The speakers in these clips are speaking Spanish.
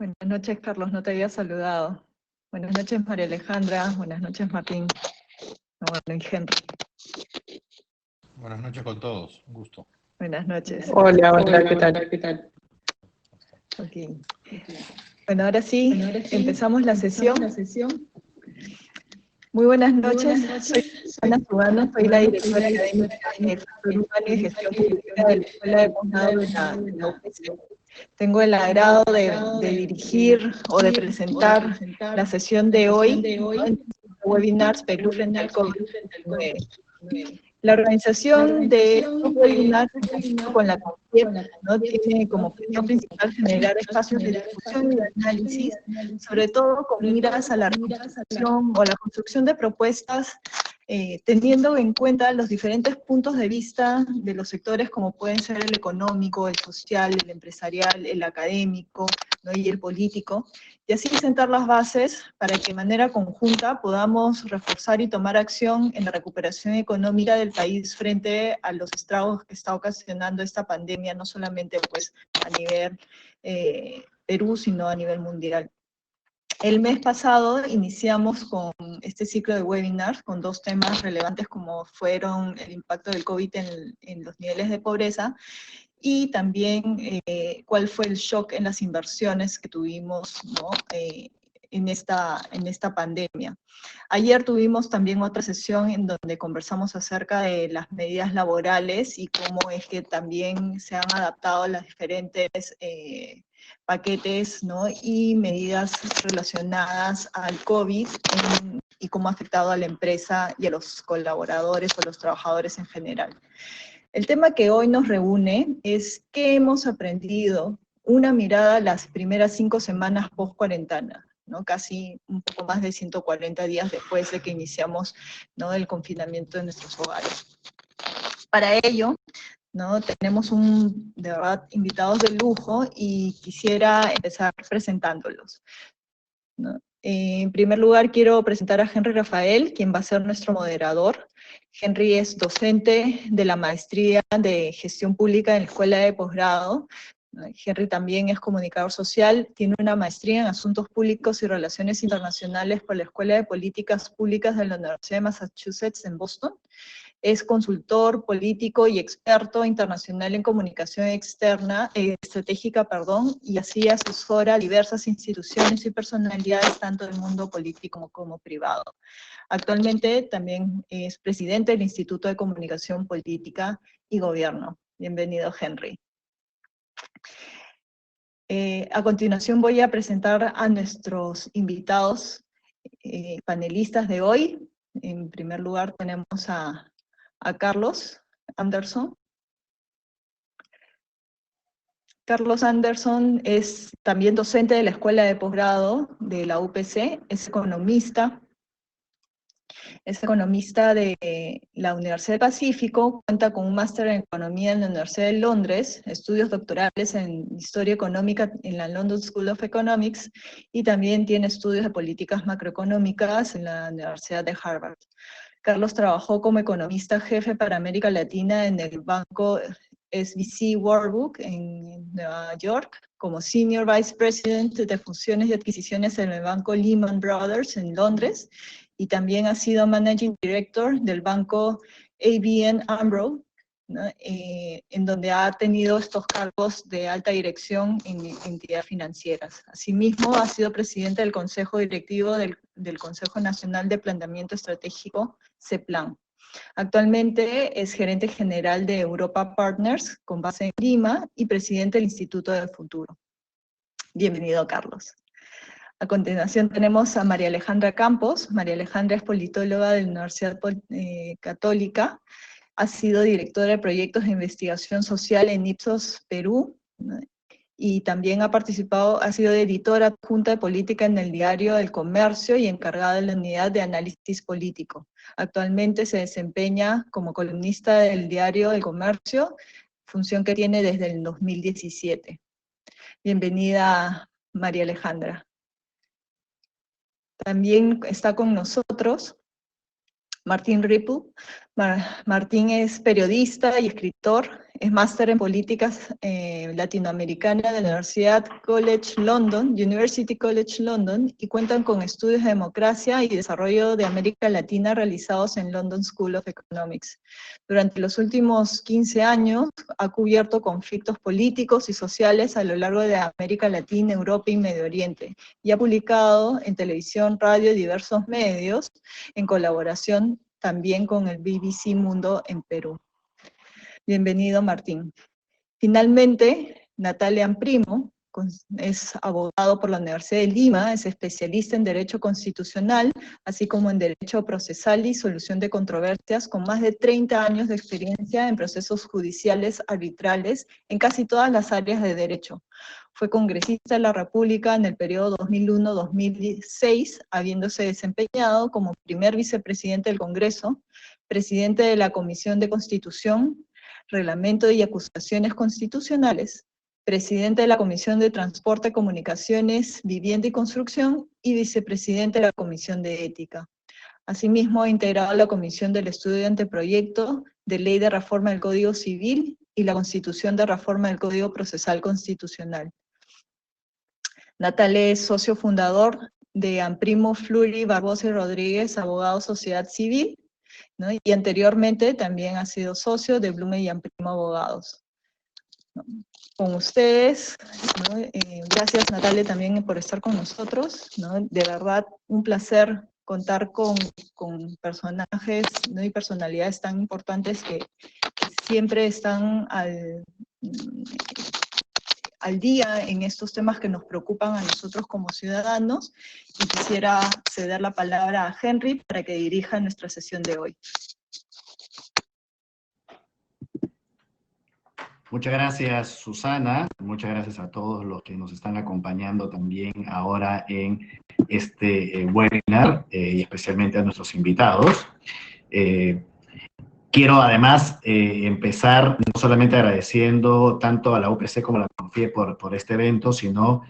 Buenas noches, Carlos, no te había saludado. Buenas noches, María Alejandra. Buenas noches, Martín. Bueno, y Henry. Buenas noches con todos, un gusto. Buenas noches. Hola, ¿qué tal? Okay. Bueno, ahora sí, empezamos la sesión. Muy buenas noches, soy Ana Zubano, soy la directora académica de Factor Humano y Gestión Pública de la Escuela de Posgrado de la UPC. Tengo el agrado de dirigir o de presentar la sesión de hoy, ¿no? En webinars Perú frente al COVID-19. La organización de estos webinars, con la CONFIEP, ¿no? Tiene como objetivo principal generar espacios de discusión y de análisis, sobre todo con miras a la reconstrucción o la construcción de propuestas, teniendo en cuenta los diferentes puntos de vista de los sectores como pueden ser el económico, el social, el empresarial, el académico, ¿no? Y el político, y así sentar las bases para que de manera conjunta podamos reforzar y tomar acción en la recuperación económica del país frente a los estragos que está ocasionando esta pandemia, no solamente pues a nivel Perú, sino a nivel mundial. El mes pasado iniciamos con este ciclo de webinars con dos temas relevantes como fueron el impacto del COVID en los niveles de pobreza y también cuál fue el shock en las inversiones que tuvimos, ¿no? En esta pandemia. Ayer tuvimos también otra sesión en donde conversamos acerca de las medidas laborales y cómo es que también se han adaptado las diferentes paquetes, ¿no? Y medidas relacionadas al COVID y cómo ha afectado a la empresa y a los colaboradores o los trabajadores en general. El tema que hoy nos reúne es qué hemos aprendido, una mirada a las primeras 5 semanas post-cuarentena, ¿no? Casi un poco más de 140 días después de que iniciamos, ¿no? El confinamiento de nuestros hogares. Para ello, ¿no? Tenemos de verdad invitados de lujo y quisiera empezar presentándolos, ¿no? En primer lugar, quiero presentar a Henry Rafael, quien va a ser nuestro moderador. Henry es docente de la maestría de Gestión Pública en la Escuela de Posgrado. Henry también es comunicador social, tiene una maestría en Asuntos Públicos y Relaciones Internacionales por la Escuela de Políticas Públicas de la Universidad de Massachusetts en Boston. Es consultor político y experto internacional en comunicación estratégica, y así asesora a diversas instituciones y personalidades tanto del mundo político como privado. Actualmente también es presidente del Instituto de Comunicación Política y Gobierno. Bienvenido, Henry. A continuación voy a presentar a nuestros invitados panelistas de hoy. En primer lugar tenemos a Carlos Anderson. Carlos Anderson es también docente de la Escuela de Posgrado de la UPC, es economista de la Universidad del Pacífico, cuenta con un máster en Economía en la Universidad de Londres, estudios doctorales en Historia Económica en la London School of Economics, y también tiene estudios de políticas macroeconómicas en la Universidad de Harvard. Carlos trabajó como economista jefe para América Latina en el banco SBC Warburg en Nueva York, como Senior Vice President de Fusiones y Adquisiciones en el banco Lehman Brothers en Londres, y también ha sido Managing Director del banco ABN AMRO, ¿no? En donde ha tenido estos cargos de alta dirección en entidades financieras. Asimismo, ha sido presidente del Consejo Directivo del Consejo Nacional de Planteamiento Estratégico, CEPLAN. Actualmente es gerente general de Europa Partners, con base en Lima, y presidente del Instituto del Futuro. Bienvenido, Carlos. A continuación tenemos a María Alejandra Campos. María Alejandra es politóloga de la Universidad Católica, ha sido directora de proyectos de investigación social en Ipsos, Perú, ¿no? Y también ha sido editora adjunta de política en el diario El Comercio y encargada de la unidad de análisis político. Actualmente se desempeña como columnista del diario El Comercio, función que tiene desde el 2017. Bienvenida, María Alejandra. También está con nosotros Martín Ripple. Martín es periodista y escritor, es máster en políticas latinoamericana de la University College London, y cuentan con estudios de democracia y desarrollo de América Latina realizados en London School of Economics. Durante los últimos 15 años ha cubierto conflictos políticos y sociales a lo largo de América Latina, Europa y Medio Oriente, y ha publicado en televisión, radio y diversos medios en colaboración también con el BBC Mundo en Perú. Bienvenido, Martín. Finalmente, Natalia Amprimo es abogado por la Universidad de Lima, es especialista en Derecho Constitucional, así como en Derecho Procesal y Solución de Controversias, con más de 30 años de experiencia en procesos judiciales arbitrales en casi todas las áreas de derecho. Fue congresista de la República en el periodo 2001-2006, habiéndose desempeñado como primer vicepresidente del Congreso, presidente de la Comisión de Constitución, Reglamento y Acusaciones Constitucionales, presidente de la Comisión de Transporte, Comunicaciones, Vivienda y Construcción, y vicepresidente de la Comisión de Ética. Asimismo, ha integrado la Comisión del Estudio de Anteproyecto de Ley de Reforma del Código Civil y la Constitución de Reforma del Código Procesal Constitucional. Natalia es socio fundador de Amprimo, Fleury, Barbosa y Rodríguez, Abogados Sociedad Civil, ¿no? Y anteriormente también ha sido socio de Blume y Amprimo Abogados. ¿No? Con ustedes, ¿no? Gracias, Natalia, también por estar con nosotros, ¿no? De verdad, un placer contar con personajes, ¿no? Y personalidades tan importantes que siempre están al día en estos temas que nos preocupan a nosotros como ciudadanos, y quisiera ceder la palabra a Henry para que dirija nuestra sesión de hoy. Muchas gracias, Susana. Muchas gracias a todos los que nos están acompañando también ahora en este webinar, y especialmente a nuestros invitados. Quiero además empezar no solamente agradeciendo tanto a la UPC como a la CONFIE por este evento, sino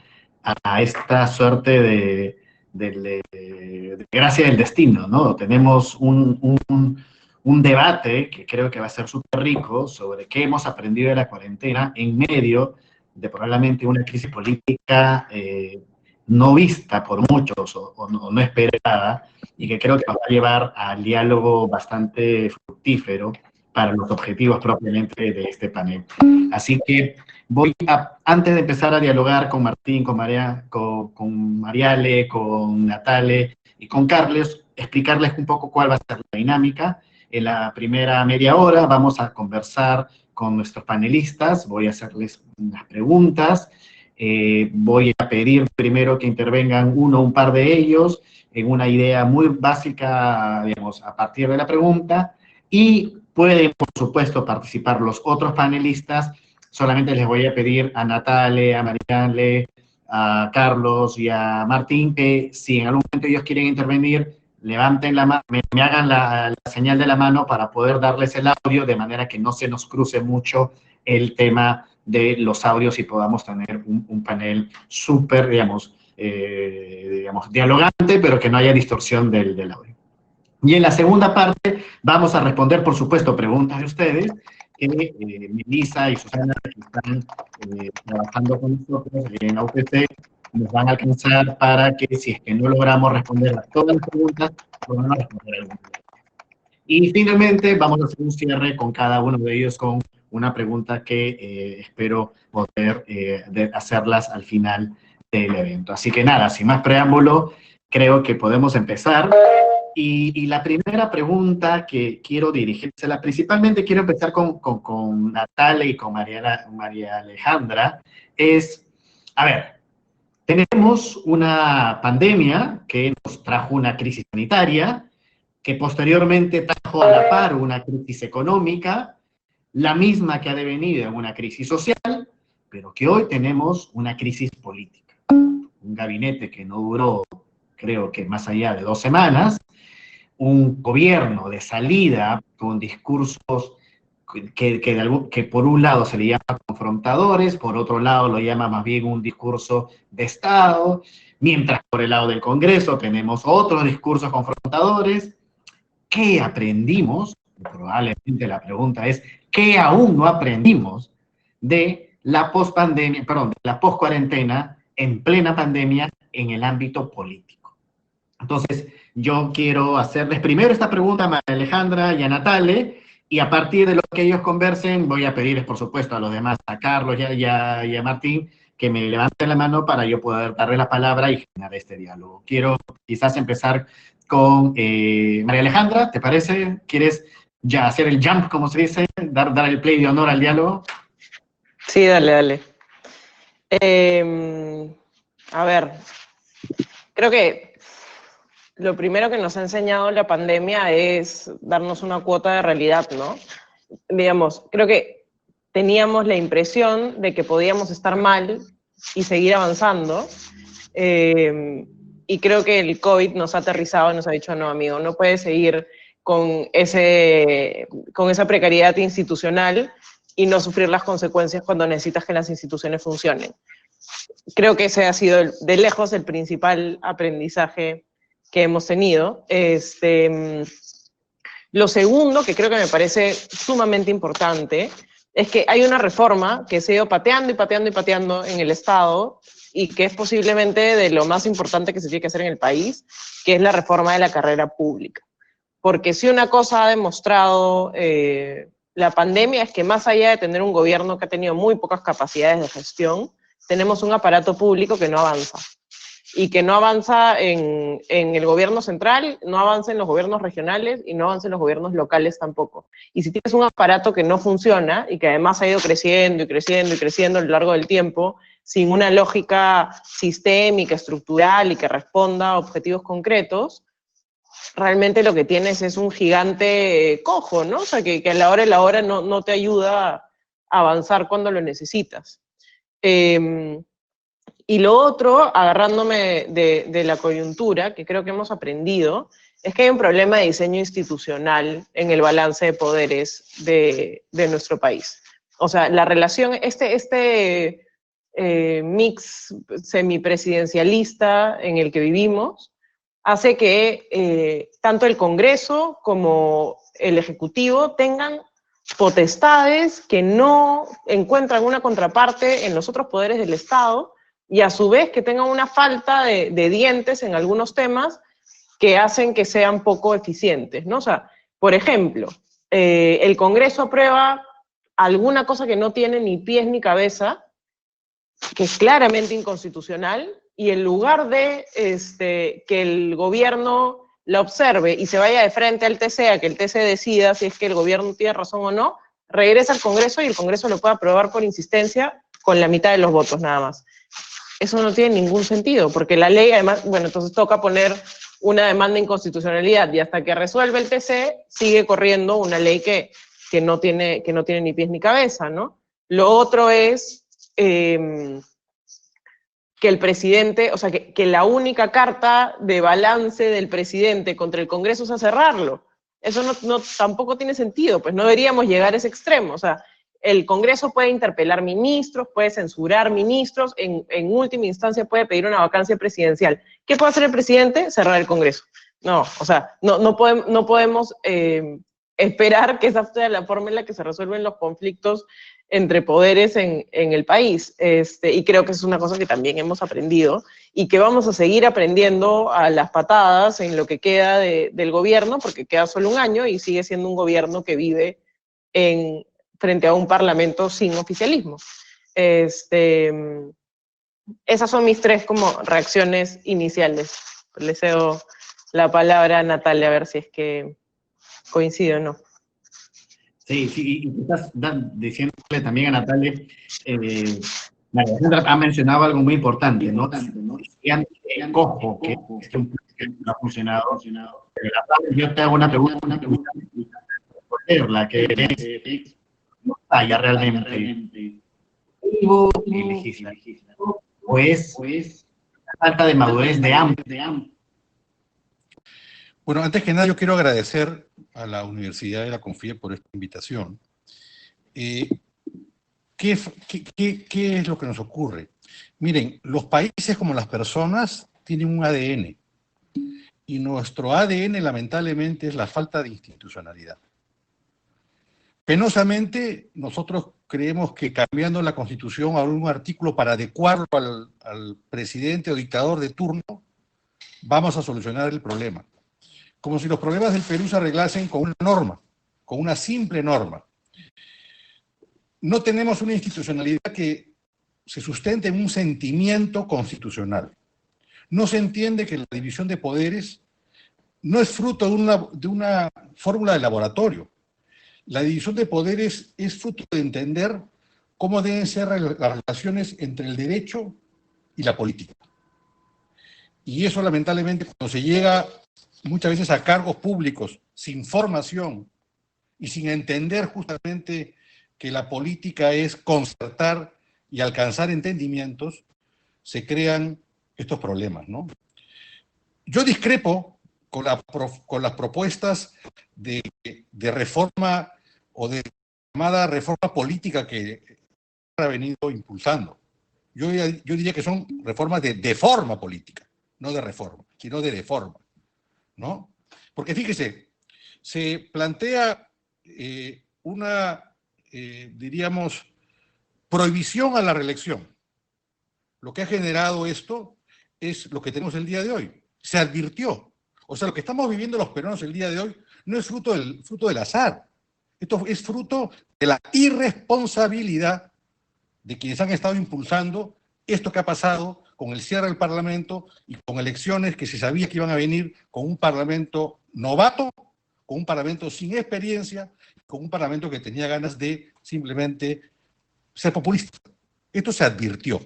a esta suerte de gracia del destino, ¿no? Tenemos un debate que creo que va a ser súper rico sobre qué hemos aprendido de la cuarentena en medio de probablemente una crisis política no vista por muchos o no esperada, y que creo que nos va a llevar al diálogo bastante fructífero para los objetivos propiamente de este panel. Así que antes de empezar a dialogar con Martín, con Mariale, con Natale y con Carles, explicarles un poco cuál va a ser la dinámica. En la primera media hora vamos a conversar con nuestros panelistas, voy a hacerles unas preguntas, voy a pedir primero que intervengan un par de ellos en una idea muy básica, digamos, a partir de la pregunta, y pueden, por supuesto, participar los otros panelistas. Solamente les voy a pedir a Natale, a Mariale, a Carlos y a Martín que si en algún momento ellos quieren intervenir, levanten la mano, me hagan la señal de la mano para poder darles el audio, de manera que no se nos cruce mucho el tema de los audios y podamos tener un panel súper, digamos, dialogante, pero que no haya distorsión del audio. Y en la segunda parte vamos a responder, por supuesto, preguntas de ustedes, que Melissa y Susana, que están trabajando con nosotros en la UPC, nos van a alcanzar para que, si es que no logramos responder a todas las preguntas, podamos responder algunas. Y finalmente vamos a hacer un cierre con cada uno de ellos con una pregunta que espero poder hacerlas al final del evento. Así que nada, sin más preámbulo, creo que podemos empezar. Y la primera pregunta que quiero dirigírsela, principalmente quiero empezar con Natalia y con María Alejandra, es, a ver, tenemos una pandemia que nos trajo una crisis sanitaria, que posteriormente trajo a la par una crisis económica, la misma que ha devenido en una crisis social, pero que hoy tenemos una crisis política. Un gabinete que no duró, creo que más allá de 2 semanas, un gobierno de salida con discursos que por un lado se le llama confrontadores, por otro lado lo llama más bien un discurso de Estado, mientras por el lado del Congreso tenemos otros discursos confrontadores. ¿Qué aprendimos probablemente la pregunta es, ¿qué aún no aprendimos de la pospandemia, perdón, de la poscuarentena en plena pandemia en el ámbito político? Entonces, yo quiero hacerles primero esta pregunta a María Alejandra y a Natale, y a partir de lo que ellos conversen, voy a pedirles, por supuesto, a los demás, a Carlos y a Martín, que me levanten la mano para yo poder darle la palabra y generar este diálogo. Quiero quizás empezar con María Alejandra, ¿te parece? ¿Quieres ya hacer el jump, como se dice, dar el play de honor al diálogo? Sí, dale. A ver, creo que lo primero que nos ha enseñado la pandemia es darnos una cuota de realidad, ¿no? Digamos, creo que teníamos la impresión de que podíamos estar mal y seguir avanzando, y creo que el COVID nos ha aterrizado y nos ha dicho, no, amigo, no puedes seguir con esa precariedad institucional y no sufrir las consecuencias cuando necesitas que las instituciones funcionen. Creo que ese ha sido de lejos el principal aprendizaje que hemos tenido. Lo segundo, que creo que me parece sumamente importante, es que hay una reforma que se ha ido pateando y pateando y pateando en el Estado y que es posiblemente de lo más importante que se tiene que hacer en el país, que es la reforma de la carrera pública. Porque si una cosa ha demostrado la pandemia es que más allá de tener un gobierno que ha tenido muy pocas capacidades de gestión, tenemos un aparato público que no avanza. Y que no avanza en el gobierno central, no avanza en los gobiernos regionales y no avanza en los gobiernos locales tampoco. Y si tienes un aparato que no funciona y que además ha ido creciendo y creciendo y creciendo a lo largo del tiempo, sin una lógica sistémica, estructural y que responda a objetivos concretos, realmente lo que tienes es un gigante cojo, ¿no? O sea, que a la hora de la hora no te ayuda a avanzar cuando lo necesitas. Y lo otro, agarrándome de la coyuntura, que creo que hemos aprendido, es que hay un problema de diseño institucional en el balance de poderes de nuestro país. O sea, la relación, mix semipresidencialista en el que vivimos, hace que tanto el Congreso como el Ejecutivo tengan potestades que no encuentran una contraparte en los otros poderes del Estado, y a su vez que tengan una falta de dientes en algunos temas que hacen que sean poco eficientes, ¿no? O sea, por ejemplo, el Congreso aprueba alguna cosa que no tiene ni pies ni cabeza, que es claramente inconstitucional, y en lugar de que el gobierno la observe y se vaya de frente al TC a que el TC decida si es que el gobierno tiene razón o no, regresa al Congreso y el Congreso lo puede aprobar por insistencia con la mitad de los votos nada más. Eso no tiene ningún sentido, porque la ley además, bueno, entonces toca poner una demanda de inconstitucionalidad y hasta que resuelve el TC sigue corriendo una ley que no tiene ni pies ni cabeza, ¿no? Lo otro es que el presidente, o sea, que la única carta de balance del presidente contra el Congreso es cerrarlo. Eso tampoco tiene sentido, pues no deberíamos llegar a ese extremo. O sea, el Congreso puede interpelar ministros, puede censurar ministros, en última instancia puede pedir una vacancia presidencial. ¿Qué puede hacer el presidente? Cerrar el Congreso. No, o sea, no podemos esperar que esa sea la forma en la que se resuelven los conflictos entre poderes en el país. Y creo que es una cosa que también hemos aprendido y que vamos a seguir aprendiendo a las patadas en lo que queda del gobierno, porque queda solo un año y sigue siendo un gobierno que vive frente a un parlamento sin oficialismo. Esas son mis tres como reacciones iniciales. Le cedo la palabra a Natalia a ver si es que coincide o no. Sí, y estás diciéndole también a Natalia, María Alejandra ha mencionado algo muy importante, ¿no? El cojo, que no ha funcionado. Pero yo te hago una pregunta, que es, no falla realmente vivo y legislativo, o es falta de madurez de ambos. Bueno, antes que nada yo quiero agradecer a la Universidad de la Confía por esta invitación. ¿Qué es lo que nos ocurre? Miren, los países como las personas tienen un ADN y nuestro ADN lamentablemente es la falta de institucionalidad. Penosamente, nosotros creemos que cambiando la Constitución a un artículo para adecuarlo al presidente o dictador de turno, vamos a solucionar el problema. Como si los problemas del Perú se arreglasen con una norma, con una simple norma. No tenemos una institucionalidad que se sustente en un sentimiento constitucional. No se entiende que la división de poderes no es fruto de una fórmula de laboratorio. La división de poderes es fruto de entender cómo deben ser las relaciones entre el derecho y la política. Y eso, lamentablemente, cuando se llega muchas veces a cargos públicos sin formación y sin entender justamente que la política es concertar y alcanzar entendimientos, se crean estos problemas, ¿no? Yo discrepo con las propuestas de reforma o de llamada reforma política que ha venido impulsando. Yo diría que son reformas de deforma política, no de reforma, sino de deforma, ¿no? Porque fíjese, se plantea diríamos, prohibición a la reelección. Lo que ha generado esto es lo que tenemos el día de hoy. Se advirtió. O sea, lo que estamos viviendo los peruanos el día de hoy no es fruto del azar. Esto es fruto de la irresponsabilidad de quienes han estado impulsando esto que ha pasado con el cierre del Parlamento y con elecciones que se sabía que iban a venir con un Parlamento novato, con un Parlamento sin experiencia, con un Parlamento que tenía ganas de simplemente ser populista. Esto se advirtió,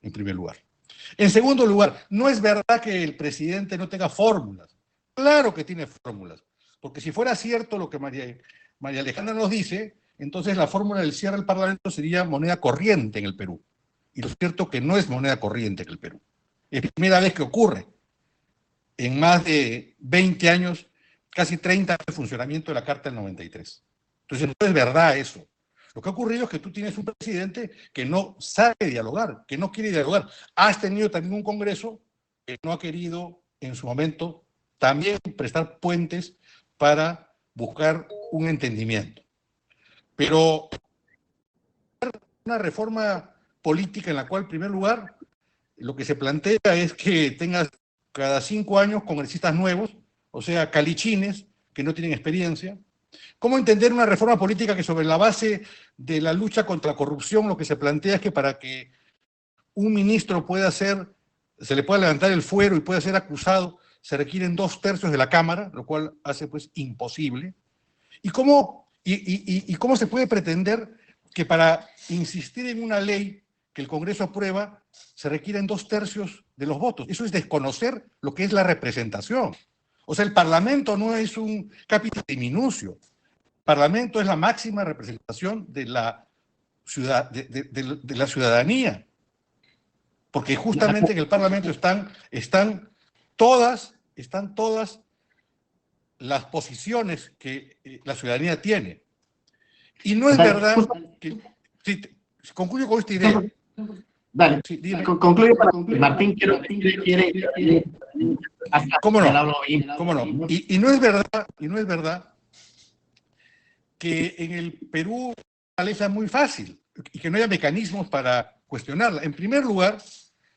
en primer lugar. En segundo lugar, no es verdad que el presidente no tenga fórmulas. Claro que tiene fórmulas, porque si fuera cierto lo que María Alejandra nos dice, entonces la fórmula del cierre del Parlamento sería moneda corriente en el Perú. Y lo cierto que no es moneda corriente en el Perú. Es la primera vez que ocurre en más de 20 años, casi 30 años de funcionamiento de la Carta del 93. Entonces no es verdad eso. Lo que ha ocurrido es que tú tienes un presidente que no sabe dialogar, que no quiere dialogar. Has tenido también un Congreso que no ha querido en su momento también prestar puentes para buscar un entendimiento. Pero una reforma política en la cual, en primer lugar, lo que se plantea es que tengas cada 5 años congresistas nuevos, o sea, calichines que no tienen experiencia. ¿Cómo entender una reforma política que sobre la base de la lucha contra la corrupción lo que se plantea es que para que un ministro se le pueda levantar el fuero y pueda ser acusado, se requieren 2/3 de la Cámara, lo cual hace pues imposible? ¿Y cómo se puede pretender que para insistir en una ley que el Congreso aprueba se requieren 2/3 de los votos? Eso es desconocer lo que es la representación. O sea, el Parlamento no es un capital diminucio. El Parlamento es la máxima representación de la ciudadanía. Porque justamente en el Parlamento están todas las posiciones que la ciudadanía tiene. Y no es verdad que... Sí, concluyo con esta idea. Dale, sí, concluye para Martín, quiere ¿Cómo no? ¿Cómo no? Y no es verdad que en el Perú la ley sea muy fácil y que no haya mecanismos para cuestionarla. En primer lugar,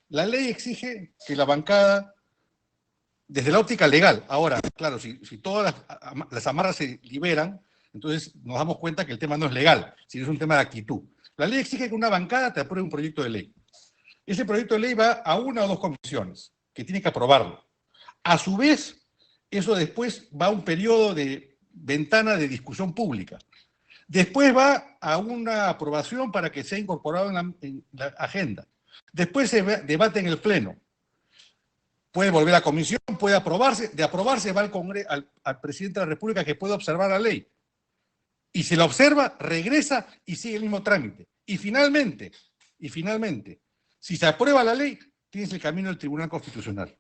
la ley exige que la bancada, desde la óptica legal, ahora, claro, si todas las amarras se liberan, entonces nos damos cuenta que el tema no es legal, sino es un tema de actitud. La ley exige que una bancada te apruebe un proyecto de ley. Ese proyecto de ley va a 1 o 2 comisiones que tienen que aprobarlo. A su vez, eso después va a un periodo de ventana de discusión pública. Después va a una aprobación para que sea incorporado en la agenda. Después se debate en el Pleno. Puede volver a comisión, puede aprobarse. De aprobarse va al presidente de la República, que puede observar la ley. Y si la observa, regresa y sigue el mismo trámite. Y finalmente, si se aprueba la ley, tienes el camino del Tribunal Constitucional.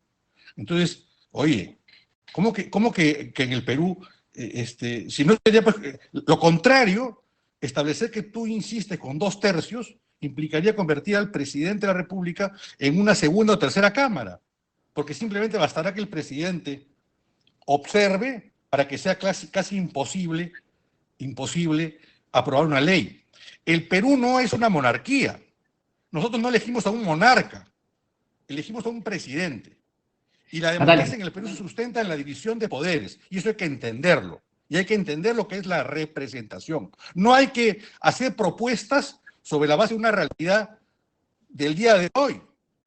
Entonces, oye, ¿cómo que en el Perú, si no sería pues, lo contrario, establecer que tú insistes con 2/3 implicaría convertir al presidente de la República en una segunda o tercera cámara, porque simplemente bastará que el presidente observe para que sea casi imposible aprobar una ley. El Perú no es una monarquía. Nosotros no elegimos a un monarca, elegimos a un presidente. Y la democracia en el Perú se sustenta en la división de poderes, y eso hay que entenderlo. Y hay que entender lo que es la representación. No hay que hacer propuestas sobre la base de una realidad del día de hoy,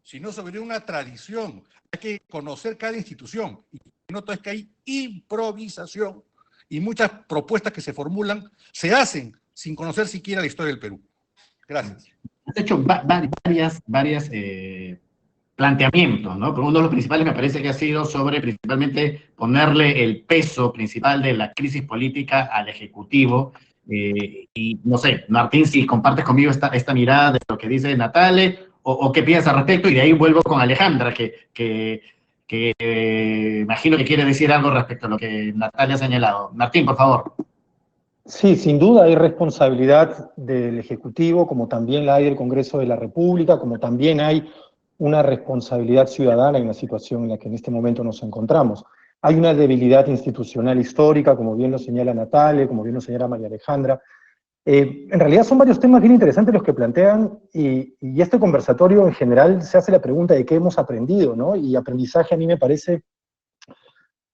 sino sobre una tradición. Hay que conocer cada institución. Y noto es que hay improvisación y muchas propuestas que se formulan se hacen sin conocer siquiera la historia del Perú. Gracias. Has hecho varias planteamientos, ¿no? Pero uno de los principales me parece que ha sido sobre principalmente ponerle el peso principal de la crisis política al Ejecutivo. Y no sé, Martín, si compartes conmigo esta mirada de lo que dice Natale, o qué piensas al respecto, y de ahí vuelvo con Alejandra, que imagino que quiere decir algo respecto a lo que Natale ha señalado. Martín, por favor. Sí, sin duda hay responsabilidad del Ejecutivo, como también la hay del Congreso de la República, como también hay una responsabilidad ciudadana en la situación en la que en este momento nos encontramos. Hay una debilidad institucional histórica, como bien lo señala Natale, como bien lo señala María Alejandra. En realidad son varios temas bien interesantes los que plantean, y este conversatorio en general se hace la pregunta de qué hemos aprendido, ¿no? Y aprendizaje a mí me parece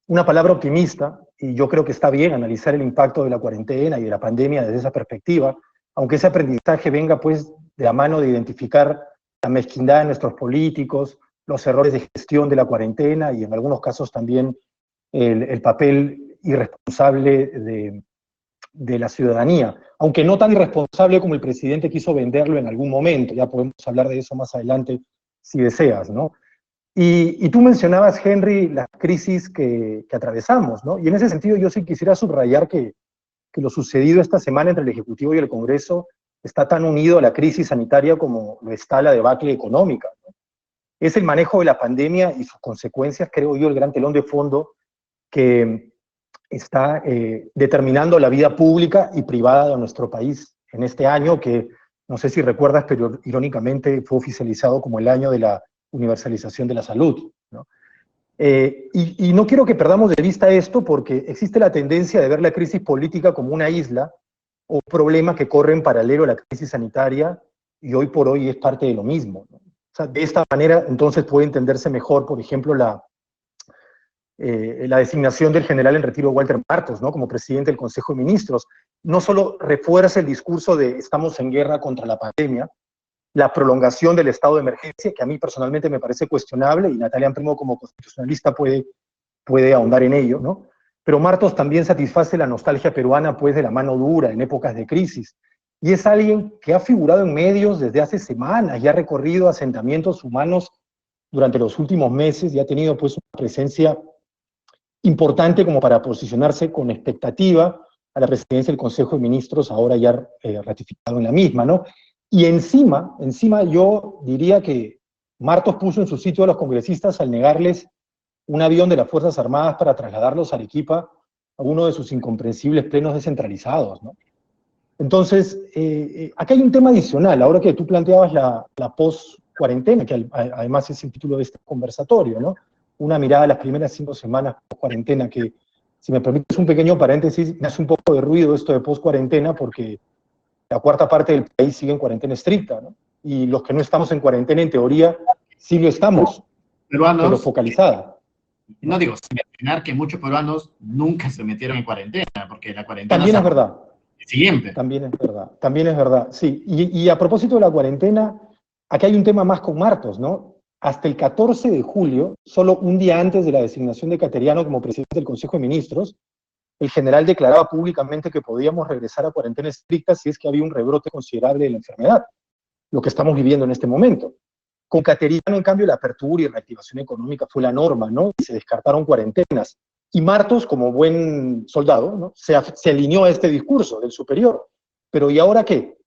una palabra optimista, y yo creo que está bien analizar el impacto de la cuarentena y de la pandemia desde esa perspectiva, aunque ese aprendizaje venga pues de la mano de identificar la mezquindad de nuestros políticos, los errores de gestión de la cuarentena y en algunos casos también el papel irresponsable de la ciudadanía, aunque no tan irresponsable como el presidente quiso venderlo en algún momento. Ya podemos hablar de eso más adelante si deseas, ¿no? Y tú mencionabas, Henry, las crisis que atravesamos, ¿no? Y en ese sentido yo sí quisiera subrayar que lo sucedido esta semana entre el Ejecutivo y el Congreso está tan unido a la crisis sanitaria como lo está la debacle económica, ¿no? Es el manejo de la pandemia y sus consecuencias, creo yo, el gran telón de fondo que está determinando la vida pública y privada de nuestro país en este año, que no sé si recuerdas, pero irónicamente fue oficializado como el año de la universalización de la salud, ¿no? Y no quiero que perdamos de vista esto, porque existe la tendencia de ver la crisis política como una isla o problema que corre en paralelo a la crisis sanitaria, y hoy por hoy es parte de lo mismo, ¿no? O sea, de esta manera entonces puede entenderse mejor, por ejemplo, la designación del general en retiro Walter Martos, ¿no? Como presidente del Consejo de Ministros. No solo refuerza el discurso de estamos en guerra contra la pandemia, la prolongación del estado de emergencia, que a mí personalmente me parece cuestionable, y Natalia Primo como constitucionalista puede ahondar en ello, ¿no? Pero Martos también satisface la nostalgia peruana, pues, de la mano dura en épocas de crisis. Y es alguien que ha figurado en medios desde hace semanas y ha recorrido asentamientos humanos durante los últimos meses y ha tenido, pues, una presencia importante como para posicionarse con expectativa a la presidencia del Consejo de Ministros, ahora ya ratificado en la misma, ¿no? Y encima yo diría que Martos puso en su sitio a los congresistas al negarles un avión de las Fuerzas Armadas para trasladarlos a Arequipa a uno de sus incomprensibles plenos descentralizados, ¿no? Entonces, aquí hay un tema adicional, ahora que tú planteabas la post-cuarentena, que además es el título de este conversatorio, ¿no? Una mirada a las primeras 5 semanas post-cuarentena, que, si me permites un pequeño paréntesis, me hace un poco de ruido esto de post-cuarentena, porque la cuarta parte del país sigue en cuarentena estricta, ¿no? Y los que no estamos en cuarentena, en teoría, sí lo estamos, pero focalizada. No digo, sin imaginar que muchos peruanos nunca se metieron en cuarentena, porque la cuarentena... También es verdad. Siguiente. También es verdad, sí. Y a propósito de la cuarentena, aquí hay un tema más con Martos, ¿no? Hasta el 14 de julio, solo un día antes de la designación de Cateriano como presidente del Consejo de Ministros, el general declaraba públicamente que podíamos regresar a cuarentena estricta si es que había un rebrote considerable de la enfermedad, lo que estamos viviendo en este momento. Con Cateriano, en cambio, la apertura y reactivación económica fue la norma, ¿no? Y se descartaron cuarentenas. Y Martos, como buen soldado, ¿no? se alineó a este discurso del superior. Pero ¿y ahora qué?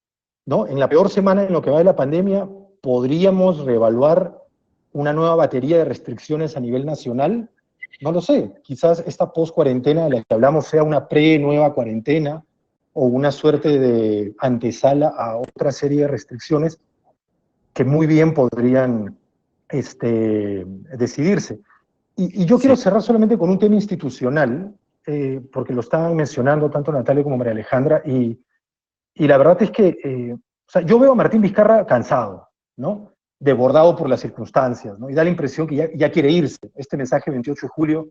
¿No? En la peor semana en lo que va de la pandemia, ¿podríamos reevaluar una nueva batería de restricciones a nivel nacional? No lo sé. Quizás esta post-cuarentena de la que hablamos sea una pre-nueva cuarentena o una suerte de antesala a otra serie de restricciones que muy bien podrían decidirse. Y yo quiero cerrar solamente con un tema institucional, porque lo estaban mencionando tanto Natalia como María Alejandra, y Y la verdad es que, o sea, yo veo a Martín Vizcarra cansado, ¿no? Desbordado por las circunstancias, ¿no? Y da la impresión que ya quiere irse. Este mensaje 28 de julio,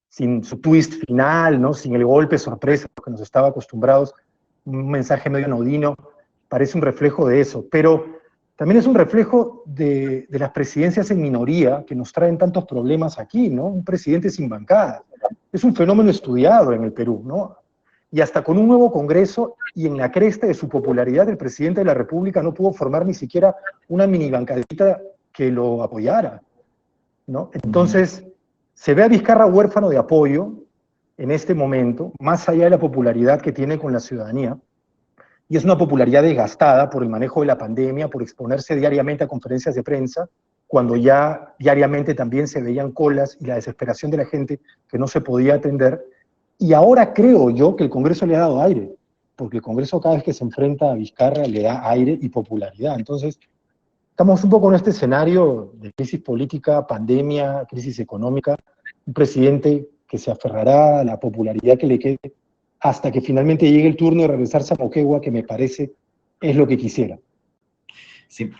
sin su twist final, ¿no? Sin el golpe sorpresa que nos estaba acostumbrados, un mensaje medio anodino, parece un reflejo de eso. Pero también es un reflejo de las presidencias en minoría que nos traen tantos problemas aquí, ¿no? Un presidente sin bancada. Es un fenómeno estudiado en el Perú, ¿no? Y hasta con un nuevo Congreso y en la cresta de su popularidad, el presidente de la República no pudo formar ni siquiera una mini bancadita que lo apoyara, ¿no? Entonces, se ve a Vizcarra huérfano de apoyo en este momento, más allá de la popularidad que tiene con la ciudadanía, y es una popularidad desgastada por el manejo de la pandemia, por exponerse diariamente a conferencias de prensa, cuando ya diariamente también se veían colas y la desesperación de la gente que no se podía atender. Y ahora creo yo que el Congreso le ha dado aire, porque el Congreso cada vez que se enfrenta a Vizcarra le da aire y popularidad. Entonces, estamos un poco en este escenario de crisis política, pandemia, crisis económica, un presidente que se aferrará a la popularidad que le quede hasta que finalmente llegue el turno de regresarse a Moquegua, que me parece es lo que quisiera. Sí,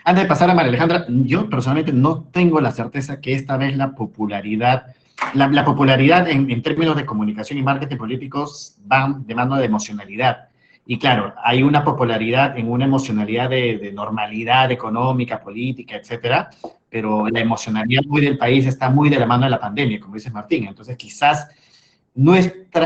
antes de pasar a María Alejandra, yo personalmente no tengo la certeza que esta vez la popularidad, la popularidad en términos de comunicación y marketing políticos van de mano de emocionalidad. Y claro, hay una popularidad en una emocionalidad de normalidad económica, política, etcétera, pero la emocionalidad muy del país está muy de la mano de la pandemia, como dice Martín. Entonces, quizás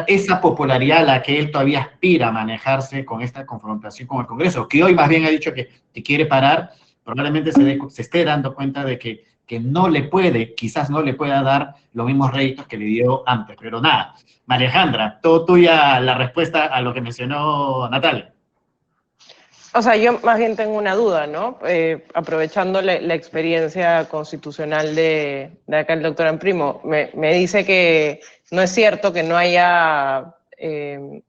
esa popularidad a la que él todavía aspira a manejarse con esta confrontación con el Congreso, que hoy más bien ha dicho que quiere parar, probablemente se esté dando cuenta de que no le puede, quizás no le pueda dar los mismos réditos que le dio antes. Pero nada, María Alejandra, todo tuya la respuesta a lo que mencionó Natalia. O sea, yo más bien tengo una duda, ¿no? Aprovechando la experiencia constitucional de acá el doctor Amprimo, me dice que no es cierto que no haya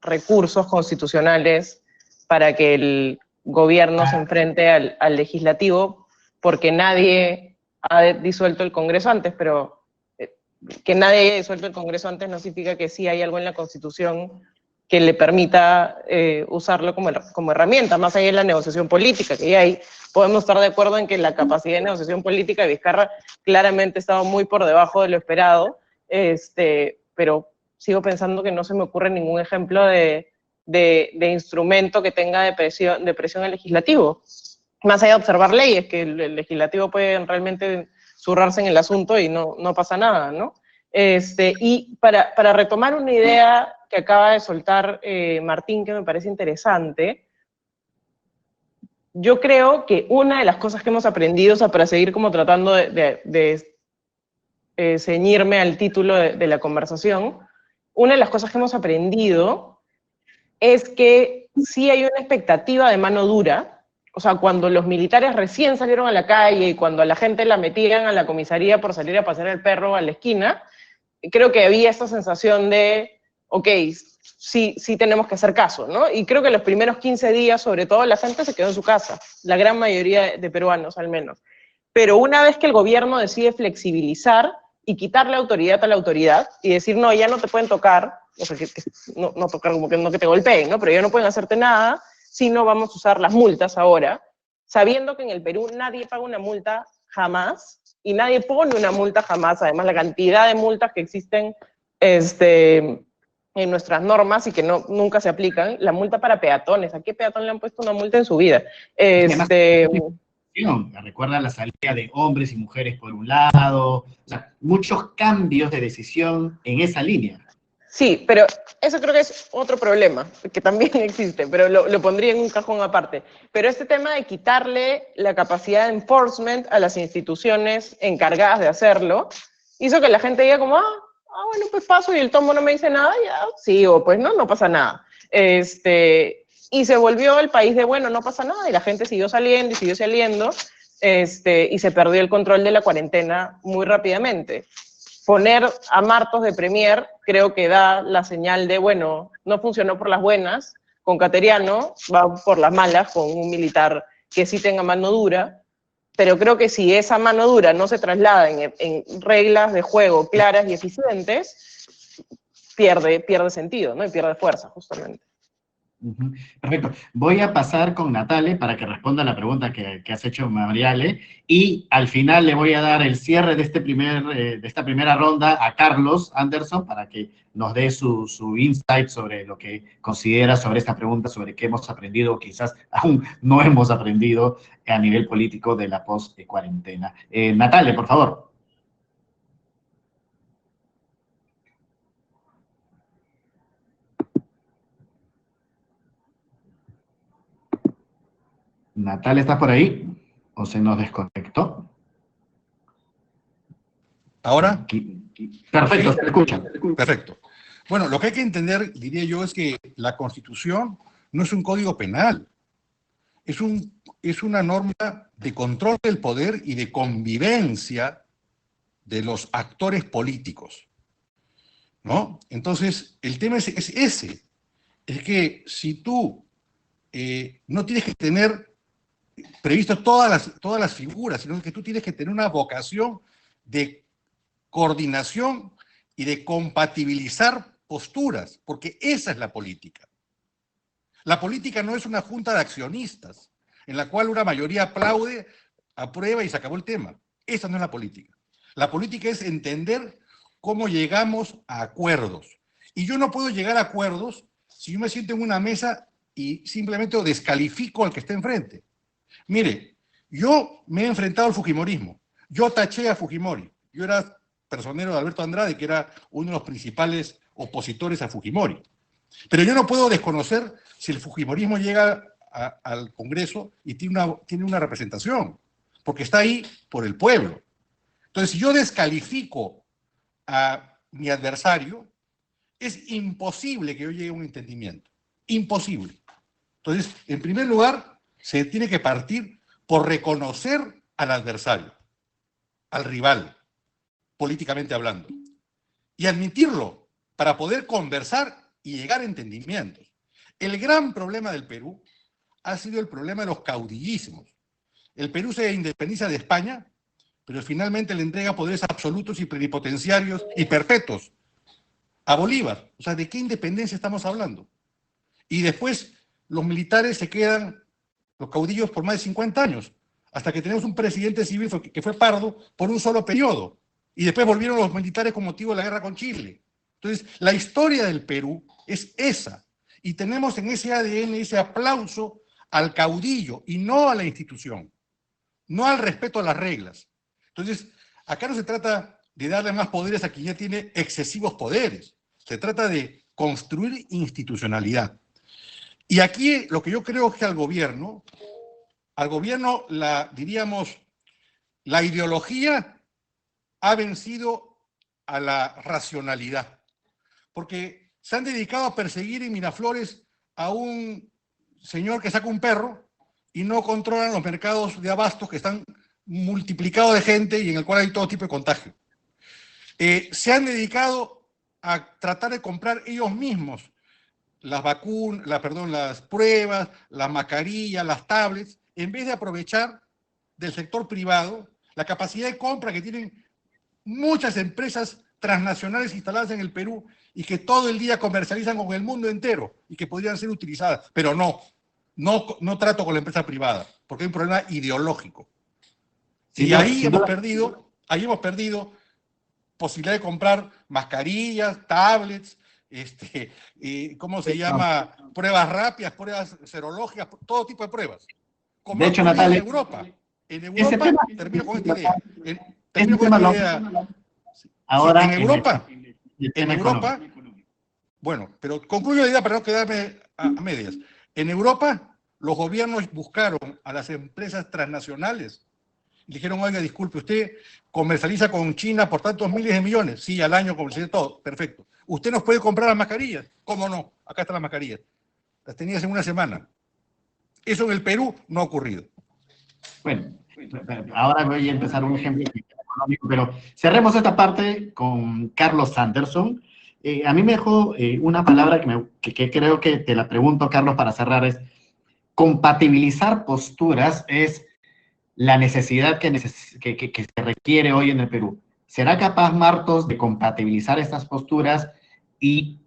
recursos constitucionales para que el gobierno se enfrente al legislativo, porque nadie ha disuelto el Congreso antes, pero que nadie haya disuelto el Congreso antes no significa que sí hay algo en la Constitución que le permita usarlo como herramienta, más allá de la negociación política, que ya ahí podemos estar de acuerdo en que la capacidad de negociación política de Vizcarra claramente estaba muy por debajo de lo esperado, pero sigo pensando que no se me ocurre ningún ejemplo de instrumento que tenga de presión al legislativo, más allá de observar leyes, que el legislativo puede realmente zurrarse en el asunto y no pasa nada, ¿no? Y para retomar una idea que acaba de soltar Martín, que me parece interesante, yo creo que una de las cosas que hemos aprendido, o sea, para seguir como tratando de ceñirme al título de la conversación, una de las cosas que hemos aprendido es que sí hay una expectativa de mano dura. O sea, cuando los militares recién salieron a la calle y cuando a la gente la metían a la comisaría por salir a pasear el perro a la esquina, creo que había esta sensación de, ok, sí tenemos que hacer caso, ¿no? Y creo que los primeros 15 días, sobre todo, la gente se quedó en su casa, la gran mayoría de peruanos al menos. Pero una vez que el gobierno decide flexibilizar y quitarle autoridad a la autoridad y decir, no, ya no te pueden tocar, o sea, no tocar como que no que te golpeen, ¿no? Pero ya no pueden hacerte nada, sino vamos a usar las multas ahora, sabiendo que en el Perú nadie paga una multa jamás, y nadie pone una multa jamás, además la cantidad de multas que existen en nuestras normas y que nunca se aplican, la multa para peatones, ¿a qué peatón le han puesto una multa en su vida? Recuerda la salida de hombres y mujeres por un lado, o sea, muchos cambios de decisión en esa línea. Sí, pero eso creo que es otro problema, que también existe, pero lo pondría en un cajón aparte. Pero este tema de quitarle la capacidad de enforcement a las instituciones encargadas de hacerlo, hizo que la gente diga como, bueno, pues paso y el tomo no me dice nada, ya sigo, pues no pasa nada. Y se volvió el país de, bueno, no pasa nada, y la gente siguió saliendo y siguió saliendo, y se perdió el control de la cuarentena muy rápidamente. Poner a Martos de premier creo que da la señal de, bueno, no funcionó por las buenas, con Cateriano va por las malas, con un militar que sí tenga mano dura, pero creo que si esa mano dura no se traslada en reglas de juego claras y eficientes, pierde sentido, ¿no? Y pierde fuerza, justamente. Ujú. Perfecto. Voy a pasar con Natale para que responda a la pregunta que has hecho, Mariale, y al final le voy a dar el cierre de, de esta primera ronda a Carlos Anderson para que nos dé su insight sobre lo que considera sobre esta pregunta, sobre qué hemos aprendido o quizás aún no hemos aprendido a nivel político de la post-cuarentena. Natale, por favor. Natale, ¿estás por ahí? ¿O se nos desconectó? ¿Ahora? Perfecto, ¿Sí? se escucha. Perfecto. Bueno, lo que hay que entender, diría yo, es que la Constitución no es un código penal, es una norma de control del poder y de convivencia de los actores políticos, ¿no? Entonces, el tema es ese, es que si tú no tienes que tener previsto todas las figuras, sino que tú tienes que tener una vocación de coordinación y de compatibilizar posturas, porque esa es la política. La política no es una junta de accionistas en la cual una mayoría aplaude, aprueba y se acabó el tema. Esa no es la política. La política es entender cómo llegamos a acuerdos. Y yo no puedo llegar a acuerdos si yo me siento en una mesa y simplemente descalifico al que está enfrente. Mire, yo me he enfrentado al fujimorismo. Yo taché a Fujimori. Yo era personero de Alberto Andrade, que era uno de los principales opositores a Fujimori. Pero yo no puedo desconocer si el fujimorismo llega al Congreso y tiene una representación, porque está ahí por el pueblo. Entonces, si yo descalifico a mi adversario, es imposible que yo llegue a un entendimiento. Imposible. Entonces, en primer lugar, se tiene que partir por reconocer al adversario, al rival, políticamente hablando, y admitirlo para poder conversar y llegar a entendimientos. El gran problema del Perú ha sido el problema de los caudillismos. El Perú se independiza de España, pero finalmente le entrega poderes absolutos y plenipotenciarios y perpetuos a Bolívar. O sea, ¿de qué independencia estamos hablando? Y después los militares se quedan, los caudillos, por más de 50 años, hasta que tenemos un presidente civil que fue Pardo por un solo periodo. Y después volvieron los militares con motivo de la guerra con Chile. Entonces, la historia del Perú es esa. Y tenemos en ese ADN ese aplauso al caudillo y no a la institución, no al respeto a las reglas. Entonces, acá no se trata de darle más poderes a quien ya tiene excesivos poderes. Se trata de construir institucionalidad. Y aquí lo que yo creo es que al gobierno diríamos, la ideología ha vencido a la racionalidad, porque se han dedicado a perseguir en Miraflores a un señor que saca un perro y no controlan los mercados de abastos que están multiplicados de gente y en el cual hay todo tipo de contagio. Se han dedicado a tratar de comprar ellos mismos las vacunas, las pruebas, las mascarillas, las tablets, en vez de aprovechar del sector privado la capacidad de compra que tienen muchas empresas transnacionales instaladas en el Perú y que todo el día comercializan con el mundo entero y que podrían ser utilizadas, pero no trato con la empresa privada, porque hay un problema ideológico. Y ahí hemos perdido posibilidad de comprar mascarillas, tablets, ¿cómo se llama? Pruebas rápidas, pruebas serológicas, todo tipo de pruebas. Como de hecho, Natalia, en Europa, termino con esta idea. Ahora, en Europa, bueno, pero concluyo la idea para no quedarme a medias. En Europa, los gobiernos buscaron a las empresas transnacionales. Dijeron, oiga, disculpe, usted comercializa con China por tantos miles de millones. Sí, al año comercializa todo. Perfecto. ¿Usted nos puede comprar las mascarillas? ¿Cómo no? Acá están las mascarillas. Las tenías en una semana. Eso en el Perú no ha ocurrido. Bueno, ahora voy a empezar un ejemplo económico, pero cerremos esta parte con Carlos Anderson. A mí me dejó una palabra que creo que te la pregunto, Carlos, para cerrar, es compatibilizar posturas es la necesidad que se requiere hoy en el Perú. ¿Será capaz Martos de compatibilizar estas posturas y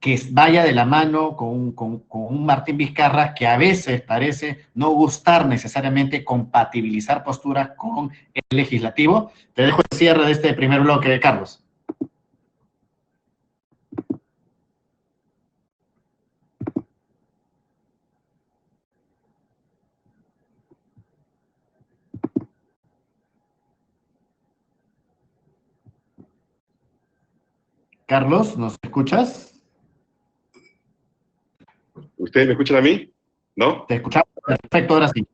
que vaya de la mano con un Martín Vizcarra que a veces parece no gustar necesariamente compatibilizar posturas con el legislativo. Te dejo el cierre de este primer bloque, Carlos. Carlos, ¿nos escuchas? ¿Ustedes me escuchan a mí? ¿No? Te escuchamos perfecto, ahora sí.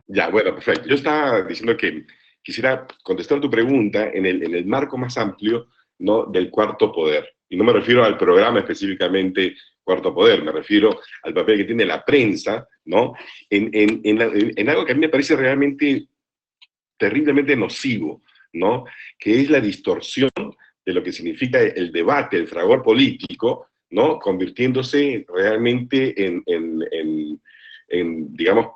Ya, bueno, perfecto. Yo estaba diciendo que quisiera contestar tu pregunta en el marco más amplio, ¿no?, del cuarto poder. Y no me refiero al programa específicamente Cuarto Poder, me refiero al papel que tiene la prensa, ¿no?, en algo que a mí me parece realmente terriblemente nocivo, ¿no?, que es la distorsión de lo que significa el debate, el fragor político, ¿no?, convirtiéndose realmente digamos,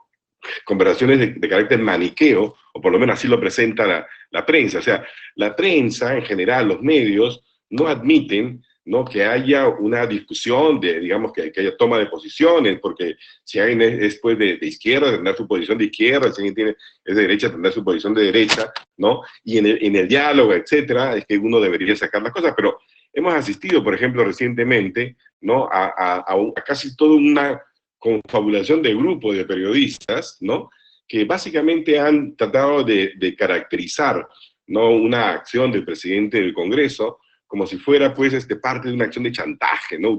conversaciones de carácter maniqueo, o por lo menos así lo presenta la prensa. O sea, la prensa en general, los medios, no admiten, ¿no?, que haya una discusión, digamos, que haya toma de posiciones, porque si alguien es pues, de izquierda, tendrá su posición de izquierda, si alguien es de derecha, tendrá su posición de derecha, ¿no? Y en el diálogo, etcétera, es que uno debería sacar las cosas, pero hemos asistido, por ejemplo, recientemente, ¿no?, a casi toda una confabulación de grupos de periodistas, ¿no?, que básicamente han tratado de caracterizar, ¿no?, una acción del presidente del Congreso como si fuera, pues, parte de una acción de chantaje, ¿no?,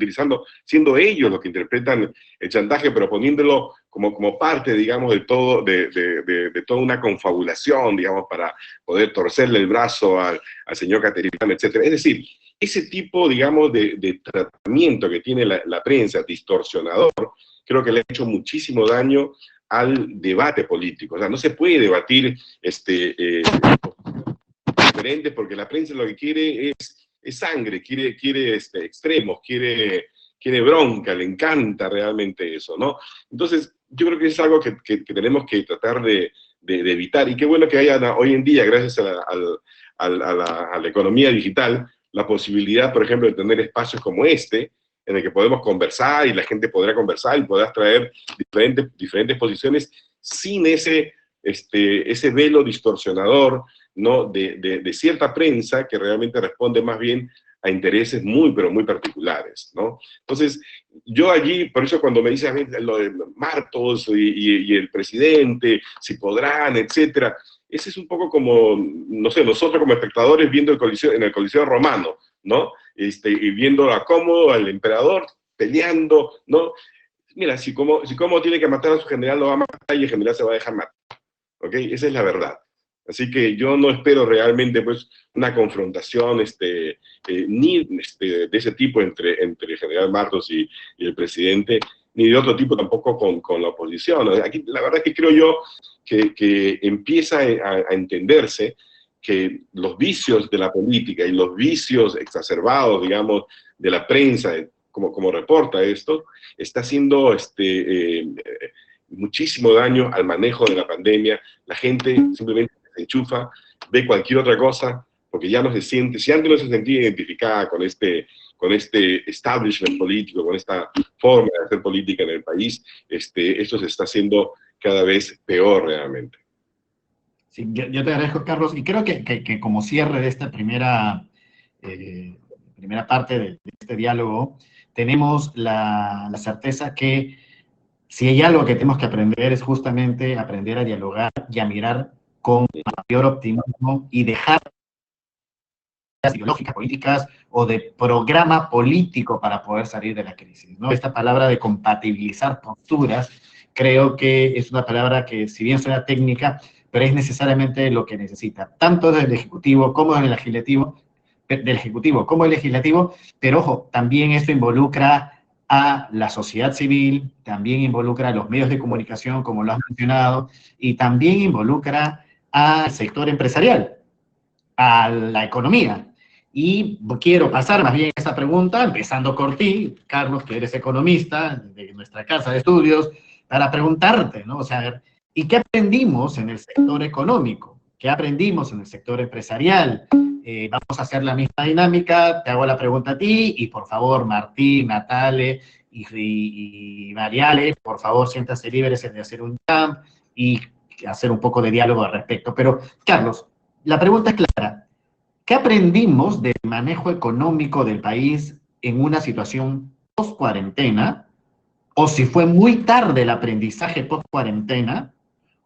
siendo ellos los que interpretan el chantaje, pero poniéndolo como parte, digamos, de toda una confabulación, digamos, para poder torcerle el brazo al señor Caterina, etcétera. Es decir, ese tipo, digamos, de tratamiento que tiene la prensa, distorsionador, creo que le ha hecho muchísimo daño al debate político. O sea, no se puede debatir diferentes, porque la prensa lo que quiere es sangre, quiere extremos, quiere bronca, le encanta realmente eso, ¿no? Entonces, yo creo que es algo que tenemos que tratar de evitar, y qué bueno que haya hoy en día, gracias a la economía digital, la posibilidad, por ejemplo, de tener espacios como este, en el que podemos conversar y la gente podrá conversar y podrás traer diferentes posiciones sin ese velo distorsionador, ¿no?, de cierta prensa que realmente responde más bien a intereses muy, pero muy particulares, ¿no? Entonces, yo allí, por eso cuando me dicen a mí lo de Martos y el presidente, si podrán, etcétera, ese es un poco como, no sé, nosotros como espectadores viendo en el Coliseo Romano, ¿no?, y viendo a cómo al emperador peleando, ¿no? Mira, si como tiene que matar a su general, lo va a matar y el general se va a dejar matar, ¿ok? Esa es la verdad. Así que yo no espero realmente, pues, una confrontación ni de ese tipo entre el general Martos y el presidente, ni de otro tipo tampoco con la oposición. Aquí la verdad es que creo yo que empieza a entenderse que los vicios de la política y los vicios exacerbados, digamos, de la prensa, como reporta esto, está haciendo muchísimo daño al manejo de la pandemia. La gente simplemente se enchufa, ve cualquier otra cosa, porque ya no se siente, si antes no se sentía identificada con este establishment político, con esta forma de hacer política en el país, esto se está haciendo cada vez peor realmente. Sí, yo te agradezco, Carlos, y creo que como cierre de esta primera parte de este diálogo, tenemos la certeza que si hay algo que tenemos que aprender es justamente aprender a dialogar y a mirar con mayor optimismo y dejar ideológicas, políticas o de programa político para poder salir de la crisis, ¿no? Esta palabra de compatibilizar posturas creo que es una palabra que, si bien suena técnica, pero es necesariamente lo que necesita, tanto del Ejecutivo como del Legislativo, pero ojo, también esto involucra a la sociedad civil, también involucra a los medios de comunicación, como lo has mencionado, y también involucra al sector empresarial, a la economía. Y quiero pasar más bien esa pregunta, empezando por ti, Carlos, que eres economista de nuestra casa de estudios, para preguntarte, ¿no? O sea, ¿y qué aprendimos en el sector económico? ¿Qué aprendimos en el sector empresarial? vamos a hacer la misma dinámica, te hago la pregunta a ti, y por favor, Martín, Natale y Mariale, por favor, siéntanse libres de hacer un jam y hacer un poco de diálogo al respecto. Pero, Carlos, la pregunta es clara. ¿Qué aprendimos del manejo económico del país en una situación post-cuarentena? O si fue muy tarde el aprendizaje post-cuarentena,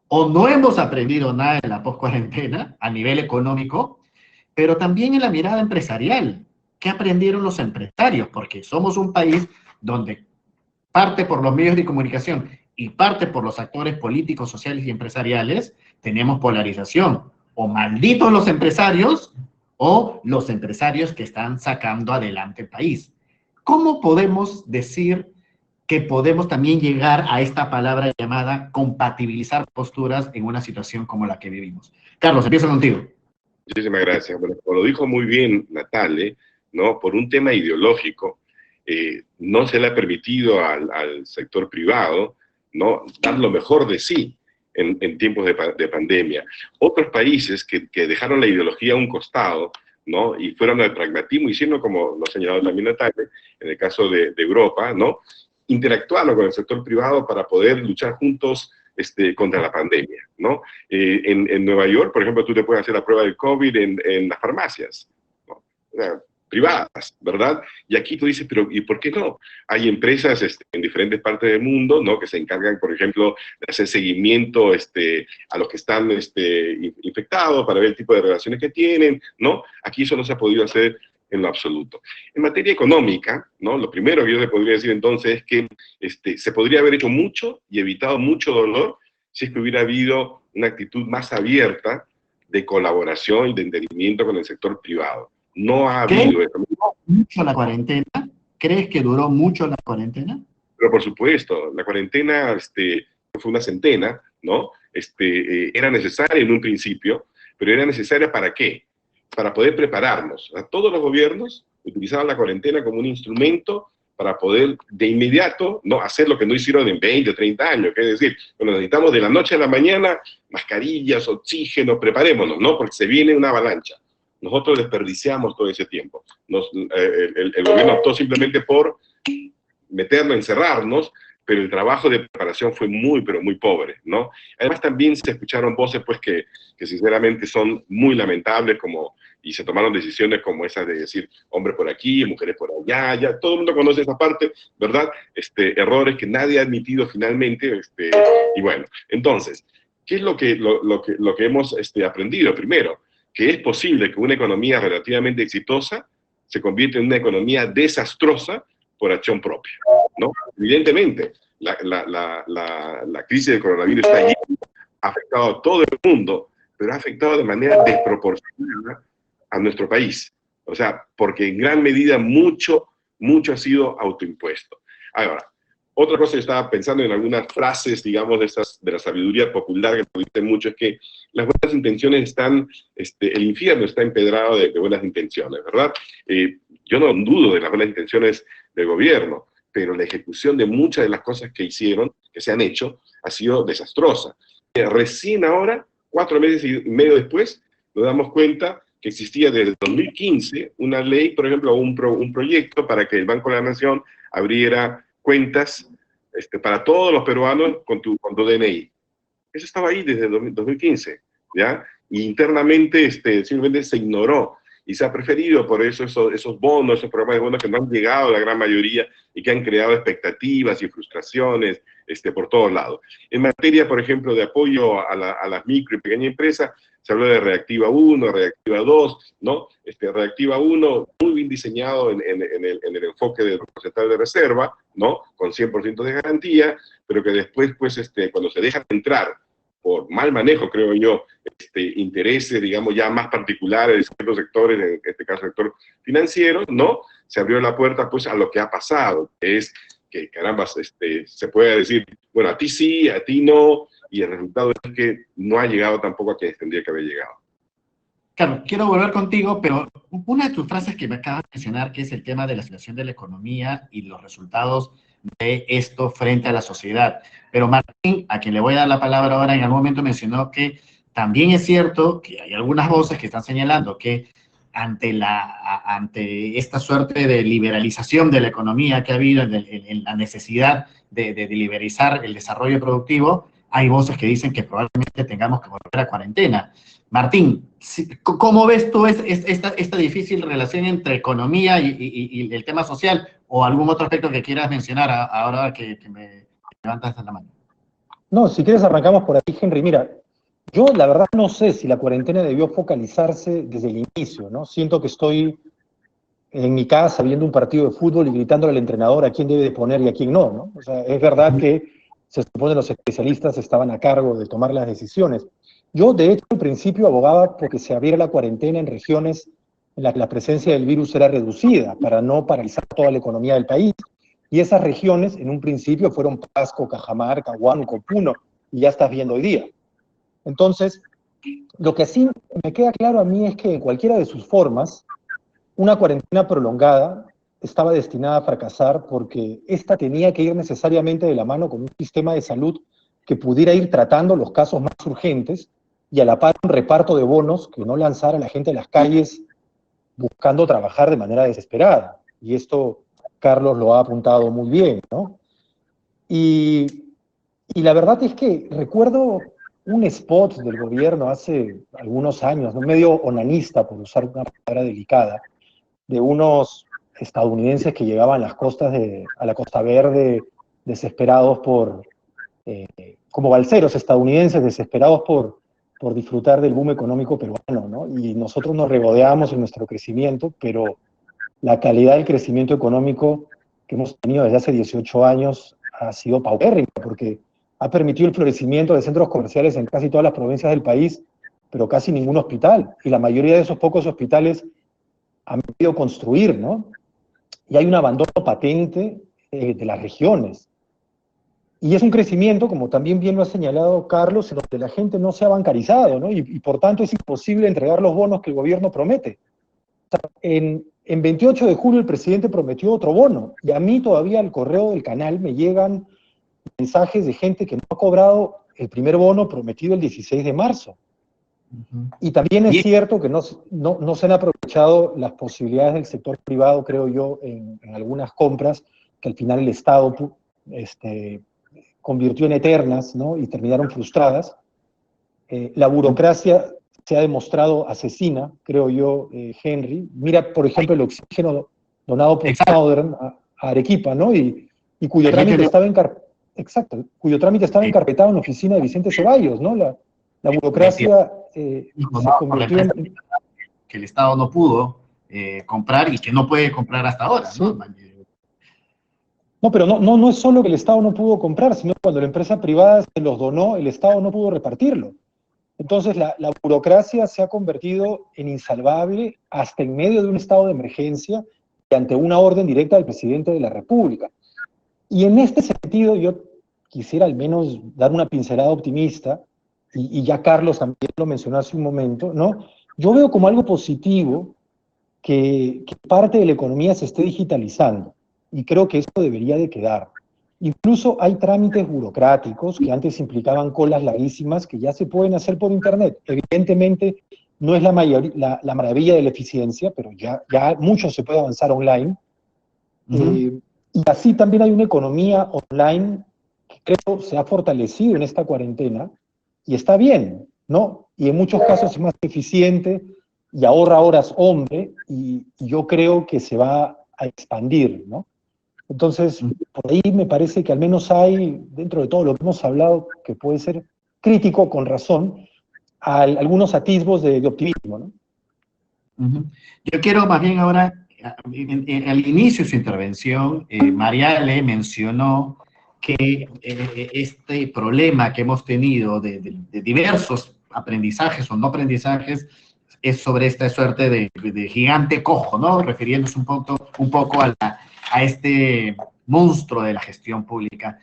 o no hemos aprendido nada en la post-cuarentena a nivel económico, pero también en la mirada empresarial. ¿Qué aprendieron los empresarios? Porque somos un país donde parte por los medios de comunicación y parte por los actores políticos, sociales y empresariales, tenemos polarización. O malditos los empresarios, o los empresarios que están sacando adelante el país. ¿Cómo podemos decir que podemos también llegar a esta palabra llamada compatibilizar posturas en una situación como la que vivimos? Carlos, empiezo contigo. Muchísimas gracias. Bueno, como lo dijo muy bien Natale, ¿no? Por un tema ideológico, no se le ha permitido al sector privado, ¿no? Dar lo mejor de sí en tiempos de pandemia. Otros países que dejaron la ideología a un costado, ¿no? Y fueron al pragmatismo, hicieron, como lo ha señalado también Natale, en el caso de Europa, ¿no? Interactuaron con el sector privado para poder luchar juntos contra la pandemia, ¿no? En Nueva York, por ejemplo, tú te puedes hacer la prueba del COVID en las farmacias, ¿no? O sea, privadas, ¿verdad? Y aquí tú dices, pero ¿y por qué no? Hay empresas en diferentes partes del mundo, ¿no? Que se encargan, por ejemplo, de hacer seguimiento a los que están infectados para ver el tipo de relaciones que tienen, ¿no? Aquí eso no se ha podido hacer en lo absoluto. En materia económica, ¿no? Lo primero que yo te podría decir entonces es que se podría haber hecho mucho y evitado mucho dolor si es que hubiera habido una actitud más abierta de colaboración y de entendimiento con el sector privado. No ha habido eso. ¿Duró mucho la cuarentena? ¿Crees que duró mucho la cuarentena? Pero por supuesto, la cuarentena fue una centena, ¿no? Era necesaria en un principio, pero era necesaria ¿para qué? Para poder prepararnos. A todos los gobiernos utilizaban la cuarentena como un instrumento para poder de inmediato no hacer lo que no hicieron en 20 o 30 años, que es decir, bueno, necesitamos de la noche a la mañana mascarillas, oxígeno, preparémonos, ¿no? Porque se viene una avalancha. Nosotros desperdiciamos todo ese tiempo. El gobierno optó simplemente por meternos, encerrarnos, pero el trabajo de preparación fue muy, pero muy pobre, ¿no? Además también se escucharon voces, pues, que sinceramente son muy lamentables, y se tomaron decisiones como esas de decir, hombre por aquí, mujeres por allá, ya todo el mundo conoce esa parte, ¿verdad? Errores que nadie ha admitido finalmente, y bueno, entonces, ¿qué es lo que hemos aprendido? Primero, que es posible que una economía relativamente exitosa se convierta en una economía desastrosa por acción propia, ¿no? Evidentemente, la crisis del coronavirus está allí, ha afectado a todo el mundo, pero ha afectado de manera desproporcionada a nuestro país. O sea, porque en gran medida mucho ha sido autoimpuesto. Ahora, otra cosa que estaba pensando en algunas frases, digamos, de la sabiduría popular que lo dicen mucho, es que las buenas intenciones están, el infierno está empedrado de buenas intenciones, ¿verdad? Yo no dudo de las buenas intenciones del gobierno, pero la ejecución de muchas de las cosas que se han hecho, ha sido desastrosa. Recién ahora, 4 meses y medio después, nos damos cuenta que existía desde 2015 una ley, por ejemplo, un proyecto para que el Banco de la Nación abriera cuentas para todos los peruanos con tu DNI. Eso estaba ahí desde 2015, ¿ya? Y internamente simplemente se ignoró y se ha preferido por eso esos bonos, esos programas de bonos que no han llegado a la gran mayoría y que han creado expectativas y frustraciones por todos lados. En materia, por ejemplo, de apoyo a las micro y pequeñas empresas, se habló de Reactiva 1, Reactiva 2, ¿no? Reactiva 1, muy bien diseñado en el enfoque del porcentaje de reserva, ¿no? Con 100% de garantía, pero que después, pues, cuando se dejan entrar por mal manejo, creo yo, intereses, digamos, ya más particulares de ciertos sectores, en este caso el sector financiero, ¿no? Se abrió la puerta, pues, a lo que ha pasado, que es que, caramba, se puede decir, bueno, a ti sí, a ti no, y el resultado es que no ha llegado tampoco a quien tendría que haber llegado. Carlos, quiero volver contigo, pero una de tus frases que me acabas de mencionar, que es el tema de la situación de la economía y los resultados de esto frente a la sociedad. Pero Martín, a quien le voy a dar la palabra ahora, en algún momento mencionó que también es cierto que hay algunas voces que están señalando que ante esta suerte de liberalización de la economía que ha habido en la necesidad de liberalizar el desarrollo productivo, hay voces que dicen que probablemente tengamos que volver a cuarentena. Martín, ¿cómo ves tú esta difícil relación entre economía y el tema social? ¿O algún otro aspecto que quieras mencionar ahora que me levantas la mano? No, si quieres arrancamos por ahí, Henry. Mira, yo la verdad no sé si la cuarentena debió focalizarse desde el inicio, ¿no? Siento que estoy en mi casa viendo un partido de fútbol y gritándole al entrenador a quién debe de poner y a quién no, ¿no? O sea, es verdad que se supone los especialistas estaban a cargo de tomar las decisiones. Yo, de hecho, al principio abogaba porque se abriera la cuarentena en regiones en las que la presencia del virus era reducida, para no paralizar toda la economía del país. Y esas regiones, en un principio, fueron Pasco, Cajamarca, Huánuco, Puno, y ya estás viendo hoy día. Entonces, lo que sí me queda claro a mí es que en cualquiera de sus formas, una cuarentena prolongada estaba destinada a fracasar porque esta tenía que ir necesariamente de la mano con un sistema de salud que pudiera ir tratando los casos más urgentes y a la par un reparto de bonos que no lanzara a la gente a las calles buscando trabajar de manera desesperada. Y esto Carlos lo ha apuntado muy bien, ¿no? Y la verdad es que recuerdo un spot del gobierno hace algunos años, ¿no? Medio onanista, por usar una palabra delicada, de unos estadounidenses que llegaban a la Costa Verde desesperados como balseros estadounidenses desesperados por disfrutar del boom económico peruano, ¿no? Y nosotros nos regodeamos en nuestro crecimiento, pero la calidad del crecimiento económico que hemos tenido desde hace 18 años ha sido paupérrima, porque ha permitido el florecimiento de centros comerciales en casi todas las provincias del país, pero casi ningún hospital. Y la mayoría de esos pocos hospitales han podido construir, ¿no? Y hay un abandono patente de las regiones. Y es un crecimiento, como también bien lo ha señalado Carlos, en donde la gente no se ha bancarizado, ¿no? Y por tanto es imposible entregar los bonos que el gobierno promete. O sea, en 28 de julio el presidente prometió otro bono, y a mí todavía al correo del canal me llegan mensajes de gente que no ha cobrado el primer bono prometido el 16 de marzo. Y también es cierto que no se han aprovechado las posibilidades del sector privado, creo yo, en algunas compras que al final el Estado convirtió en eternas, ¿no? Y terminaron frustradas. La burocracia se ha demostrado asesina, creo yo, Henry. Mira, por ejemplo, el oxígeno donado por Southern a Arequipa, ¿no? Y cuyo trámite estaba encarpetado en la oficina de Vicente Ceballos, ¿no? La burocracia se convirtió en... que el Estado no pudo comprar y que no puede comprar hasta ahora, ¿no? Sí. No, pero no es solo que el Estado no pudo comprar, sino cuando la empresa privada se los donó, el Estado no pudo repartirlo. Entonces la burocracia se ha convertido en insalvable hasta en medio de un estado de emergencia y ante una orden directa del presidente de la República. Y en este sentido yo quisiera al menos dar una pincelada optimista, y ya Carlos también lo mencionó hace un momento, ¿no? Yo veo como algo positivo que parte de la economía se esté digitalizando, y creo que esto debería de quedar. Incluso hay trámites burocráticos que antes implicaban colas larguísimas que ya se pueden hacer por internet. Evidentemente no es la maravilla de la eficiencia, pero ya mucho se puede avanzar online. Y así también hay una economía online que creo se ha fortalecido en esta cuarentena, y está bien, ¿no? Y en muchos casos es más eficiente y ahorra horas hombre, y yo creo que se va a expandir, ¿no? Entonces, por ahí me parece que al menos hay, dentro de todo lo que hemos hablado, que puede ser crítico con razón, algunos atisbos de optimismo, ¿no? Yo quiero más bien ahora, al inicio de su intervención, Mariale mencionó que este problema que hemos tenido de diversos aprendizajes o no aprendizajes es sobre esta suerte de gigante cojo, ¿no? Refiriéndose un poco a este monstruo de la gestión pública.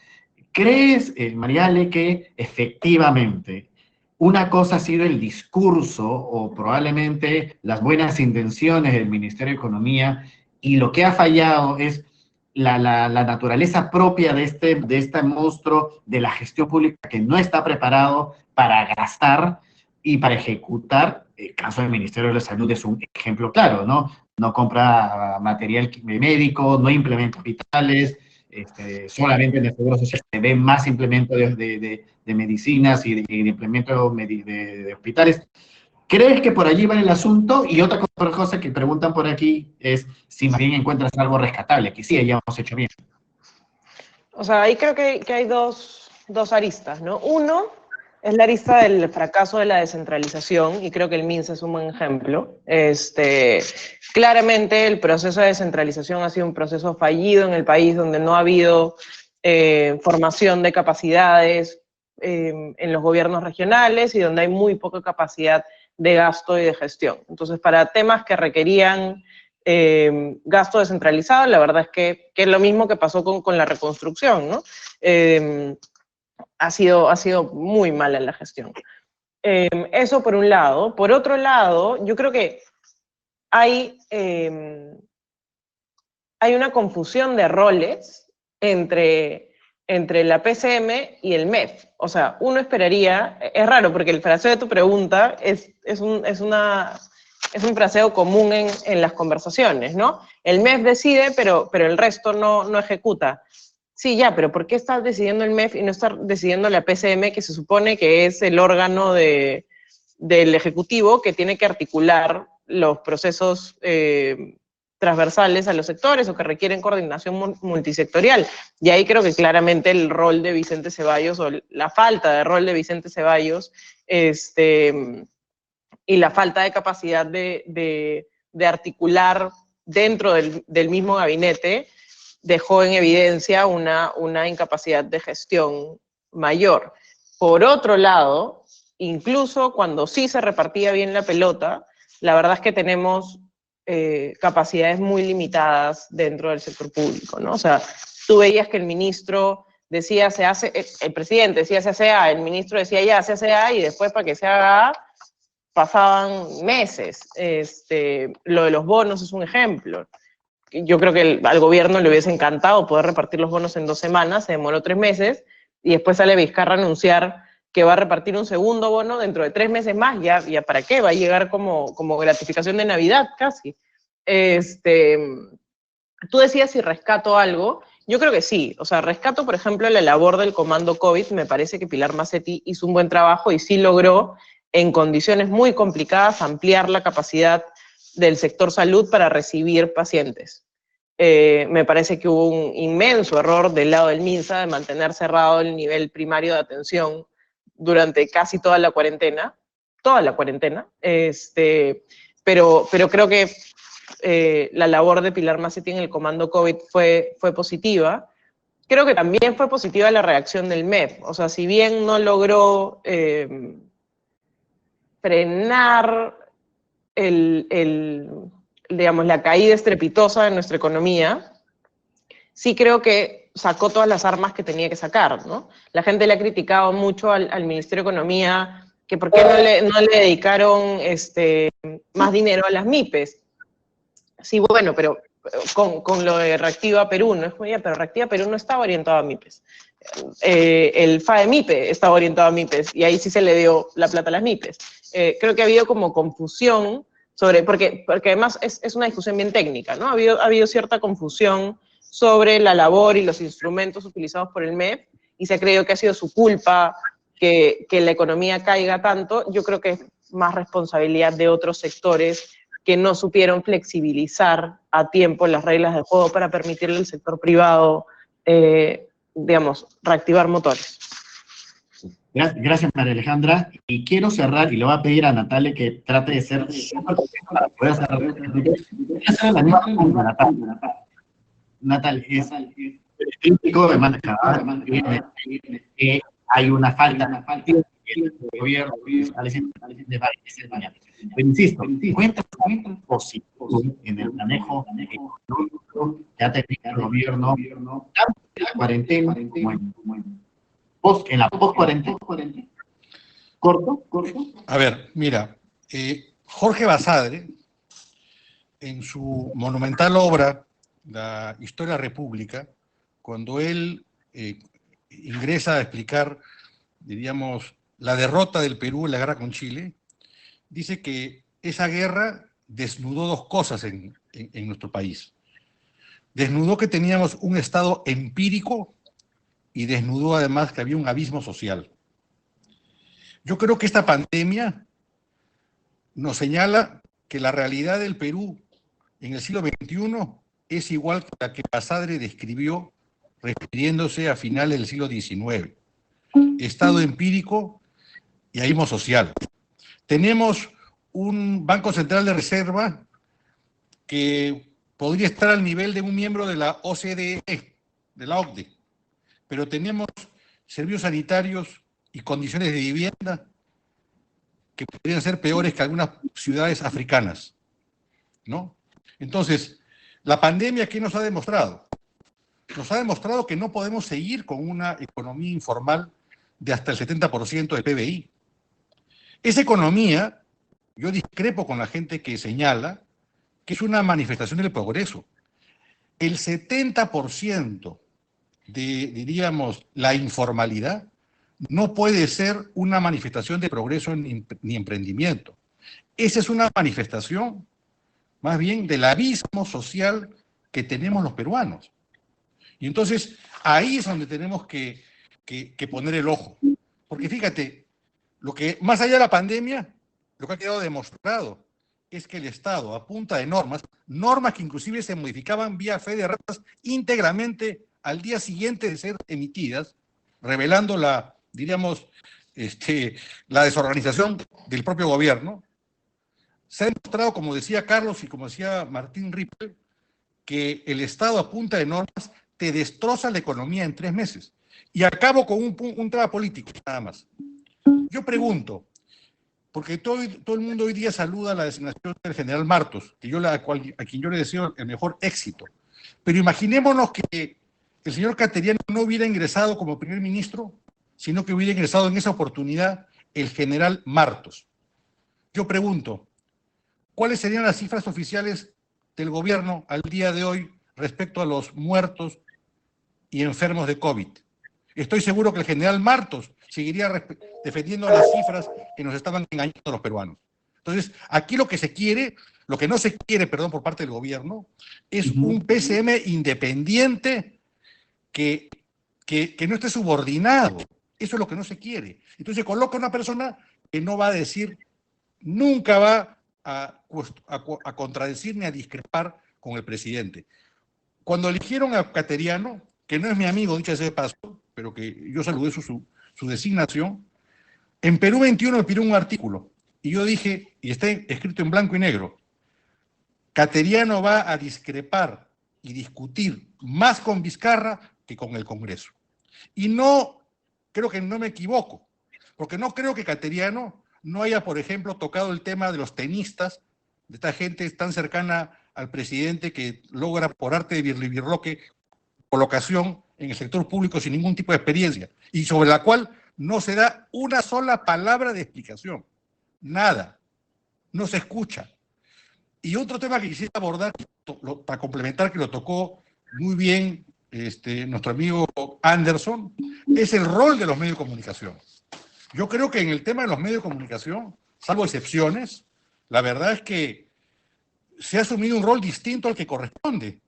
¿Crees, Mariale, que efectivamente una cosa ha sido el discurso o probablemente las buenas intenciones del Ministerio de Economía, y lo que ha fallado es la naturaleza propia de este monstruo de la gestión pública que no está preparado para gastar y para ejecutar El caso del Ministerio de la Salud es un ejemplo claro, ¿no? No compra material médico, no implementa hospitales, solamente en el Seguro Social se ven más implementos de medicinas y de implementos de hospitales. ¿Crees que por allí va el asunto? Y otra cosa que preguntan por aquí es si más bien encuentras algo rescatable, que sí hayamos hecho bien. O sea, ahí creo que hay dos aristas, ¿no? Uno es la arista del fracaso de la descentralización, y creo que el MINSA es un buen ejemplo. Claramente el proceso de descentralización ha sido un proceso fallido en el país, donde no ha habido formación de capacidades en los gobiernos regionales y donde hay muy poca capacidad de gasto y de gestión. Entonces, para temas que requerían gasto descentralizado, la verdad es que es lo mismo que pasó con la reconstrucción, ¿no? Ha sido muy mala la gestión. Eso por un lado. Por otro lado, yo creo que hay una confusión de roles entre la PCM y el MEF. O sea, uno esperaría, es raro porque el fraseo de tu pregunta es un fraseo común en las conversaciones, ¿no? El MEF decide, pero el resto no ejecuta. Sí, ya, pero ¿por qué está decidiendo el MEF y no está decidiendo la PCM, que se supone que es el órgano del Ejecutivo que tiene que articular los procesos transversales a los sectores o que requieren coordinación multisectorial? Y ahí creo que claramente el rol de Vicente Ceballos, o la falta de rol de Vicente Ceballos, y la falta de capacidad de articular dentro del mismo gabinete, dejó en evidencia una incapacidad de gestión mayor. Por otro lado, incluso cuando sí se repartía bien la pelota, la verdad es que tenemos capacidades muy limitadas dentro del sector público, ¿no? O sea, tú veías que el ministro decía el presidente decía se hace A, el ministro decía ya se hace A, y después para que se haga A pasaban meses. Lo de los bonos es un ejemplo. Yo creo que al gobierno le hubiese encantado poder repartir los bonos en 2 semanas, se demoró 3 meses, y después sale Vizcarra a anunciar que va a repartir un segundo bono dentro de 3 meses más. Ya ¿para qué? Va a llegar como gratificación de Navidad casi. Tú decías si rescato algo. Yo creo que sí. O sea, rescato, por ejemplo, la labor del Comando COVID. Me parece que Pilar Macetti hizo un buen trabajo y sí logró, en condiciones muy complicadas, ampliar la capacidad del sector salud para recibir pacientes. Me parece que hubo un inmenso error del lado del MINSA de mantener cerrado el nivel primario de atención durante casi toda la cuarentena, pero creo que la labor de Pilar Macetti en el Comando COVID fue positiva. Creo que también fue positiva la reacción del MEF. O sea, si bien no logró frenar digamos, la caída estrepitosa de nuestra economía, sí creo que sacó todas las armas que tenía que sacar, ¿no? La gente le ha criticado mucho al Ministerio de Economía que por qué no le dedicaron más dinero a las MIPES. Sí, bueno, pero con lo de Reactiva Perú, ¿no? Es como, ya, pero Reactiva Perú no estaba orientado a MIPES. El FAE-MIPE estaba orientado a MIPES, y ahí sí se le dio la plata a las MIPES. Creo que ha habido como confusión porque además es una discusión bien técnica, ¿no? Ha habido cierta confusión sobre la labor y los instrumentos utilizados por el MEF, y se ha creído que ha sido su culpa que la economía caiga tanto. Yo creo que es más responsabilidad de otros sectores que no supieron flexibilizar a tiempo las reglas del juego para permitirle al sector privado, digamos, reactivar motores. Gracias, María Alejandra. Y quiero cerrar, y le voy a pedir a Natalia que trate de ser para poder cerrar. Voy a hacer la misma pregunta, Natalia. Natalia, es crítico de manejador, que hay una falta del gobierno de varias maneras. Pero insisto, encuentra positivo en el manejo económico que ha tenido el gobierno, tanto en la cuarentena como en la post-cuarentena. ¿Corto? A ver, mira, Jorge Basadre, en su monumental obra, La Historia de la República, cuando él ingresa a explicar, diríamos, la derrota del Perú en la guerra con Chile, dice que esa guerra desnudó dos cosas en nuestro país. Desnudó que teníamos un Estado empírico y desnudó además que había un abismo social. Yo creo que esta pandemia nos señala que la realidad del Perú en el siglo XXI es igual que la que Basadre describió refiriéndose a finales del siglo XIX. Estado empírico y abismo social. Tenemos un Banco Central de Reserva que podría estar al nivel de un miembro de la OCDE, de la OCDE, pero tenemos servicios sanitarios y condiciones de vivienda que podrían ser peores que algunas ciudades africanas, ¿no? Entonces, la pandemia, ¿qué nos ha demostrado? Nos ha demostrado que no podemos seguir con una economía informal de hasta el 70% del PBI. Esa economía, yo discrepo con la gente que señala que es una manifestación del progreso. El 70% de, diríamos, la informalidad no puede ser una manifestación de progreso ni emprendimiento. Esa es una manifestación, más bien, del abismo social que tenemos los peruanos. Y entonces, ahí es donde tenemos que poner el ojo. Porque fíjate, lo que, más allá de la pandemia, lo que ha quedado demostrado es que el Estado, a punta de normas que inclusive se modificaban vía fe de ratas íntegramente al día siguiente de ser emitidas, revelando la, diríamos, la desorganización del propio gobierno, se ha demostrado, como decía Carlos y como decía Martín Ripple, que el Estado a punta de normas te destroza la economía en 3 meses. Y acabo con un tema político, nada más. Yo pregunto, porque todo el mundo hoy día saluda la designación del general Martos, que a quien yo le deseo el mejor éxito. Pero imaginémonos que el señor Cateriano no hubiera ingresado como primer ministro, sino que hubiera ingresado en esa oportunidad el general Martos. Yo pregunto, ¿cuáles serían las cifras oficiales del gobierno al día de hoy respecto a los muertos y enfermos de COVID? Estoy seguro que el general Martos seguiría defendiendo las cifras que nos estaban engañando a los peruanos. Entonces, aquí lo que no se quiere, perdón, por parte del gobierno, es un PCM independiente que no esté subordinado. Eso es lo que no se quiere. Entonces, se coloca una persona que no va a decir, nunca va a contradecir ni a discrepar con el presidente. Cuando eligieron a Cateriano, que no es mi amigo, dicho ese paso, pero que yo saludé su designación, en Perú 21 me pidió un artículo, y yo dije, y está escrito en blanco y negro, Cateriano va a discrepar y discutir más con Vizcarra que con el Congreso. Y no, creo que no me equivoco, porque no creo que Cateriano no haya, por ejemplo, tocado el tema de los tenistas, de esta gente tan cercana al presidente que logra por arte de birlibirroque colocación en el sector público sin ningún tipo de experiencia y sobre la cual no se da una sola palabra de explicación. Nada. No se escucha. Y otro tema que quisiera abordar, para complementar, que lo tocó muy bien nuestro amigo Anderson, es el rol de los medios de comunicación. Yo creo que en el tema de los medios de comunicación, salvo excepciones, la verdad es que se ha asumido un rol distinto al que corresponde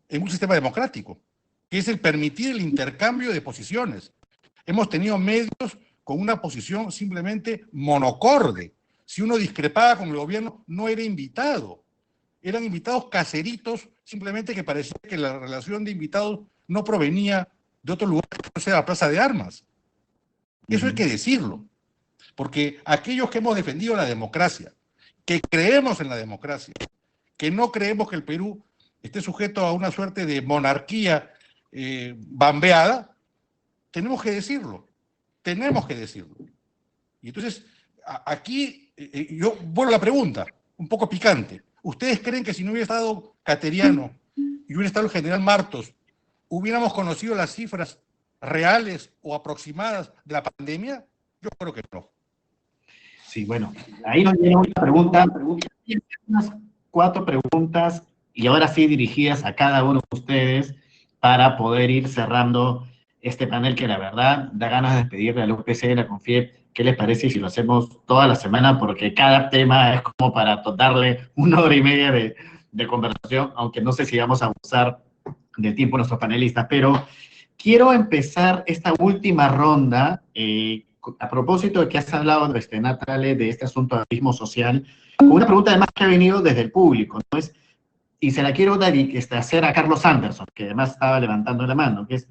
en un sistema democrático, que es el permitir el intercambio de posiciones. Hemos tenido medios con una posición simplemente monocorde. Si uno discrepaba con el gobierno, no era invitado. Eran invitados caseritos, simplemente que parecía que la relación de invitados no provenía de otro lugar que no sea la Plaza de Armas. Eso hay que decirlo. Porque aquellos que hemos defendido la democracia, que creemos en la democracia, que no creemos que el Perú esté sujeto a una suerte de monarquía bambeada, tenemos que decirlo. Tenemos que decirlo. Y entonces, aquí, yo vuelvo a la pregunta, un poco picante. ¿Ustedes creen que si no hubiera estado Cateriano y hubiera estado el general Martos, hubiéramos conocido las cifras reales o aproximadas de la pandemia? Yo creo que no. Sí, bueno, ahí nos llega una pregunta, unas 4 preguntas, y ahora sí dirigidas a cada uno de ustedes para poder ir cerrando este panel que la verdad da ganas de despedirle a la UPC, la CONFIEP, ¿Qué les parece si lo hacemos toda la semana? Porque cada tema es como para darle 1 hora y media de conversación, aunque no sé si vamos a usar de tiempo a nuestros panelistas, pero quiero empezar esta última ronda, a propósito de que has hablado, Natalie, de este asunto de abismo social, con una pregunta además que ha venido desde el público, ¿no? Y se la quiero dar hacer a Carlos Anderson, que además estaba levantando la mano, que es,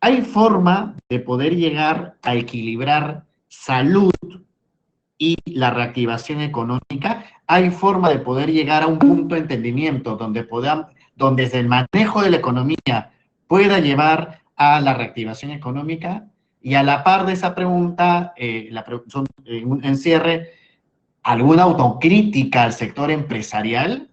¿hay forma de poder llegar a equilibrar salud y la reactivación económica? ¿Hay forma de poder llegar a un punto de entendimiento donde desde el manejo de la economía pueda llevar a la reactivación económica? Y a la par de esa pregunta, en cierre, ¿alguna autocrítica al sector empresarial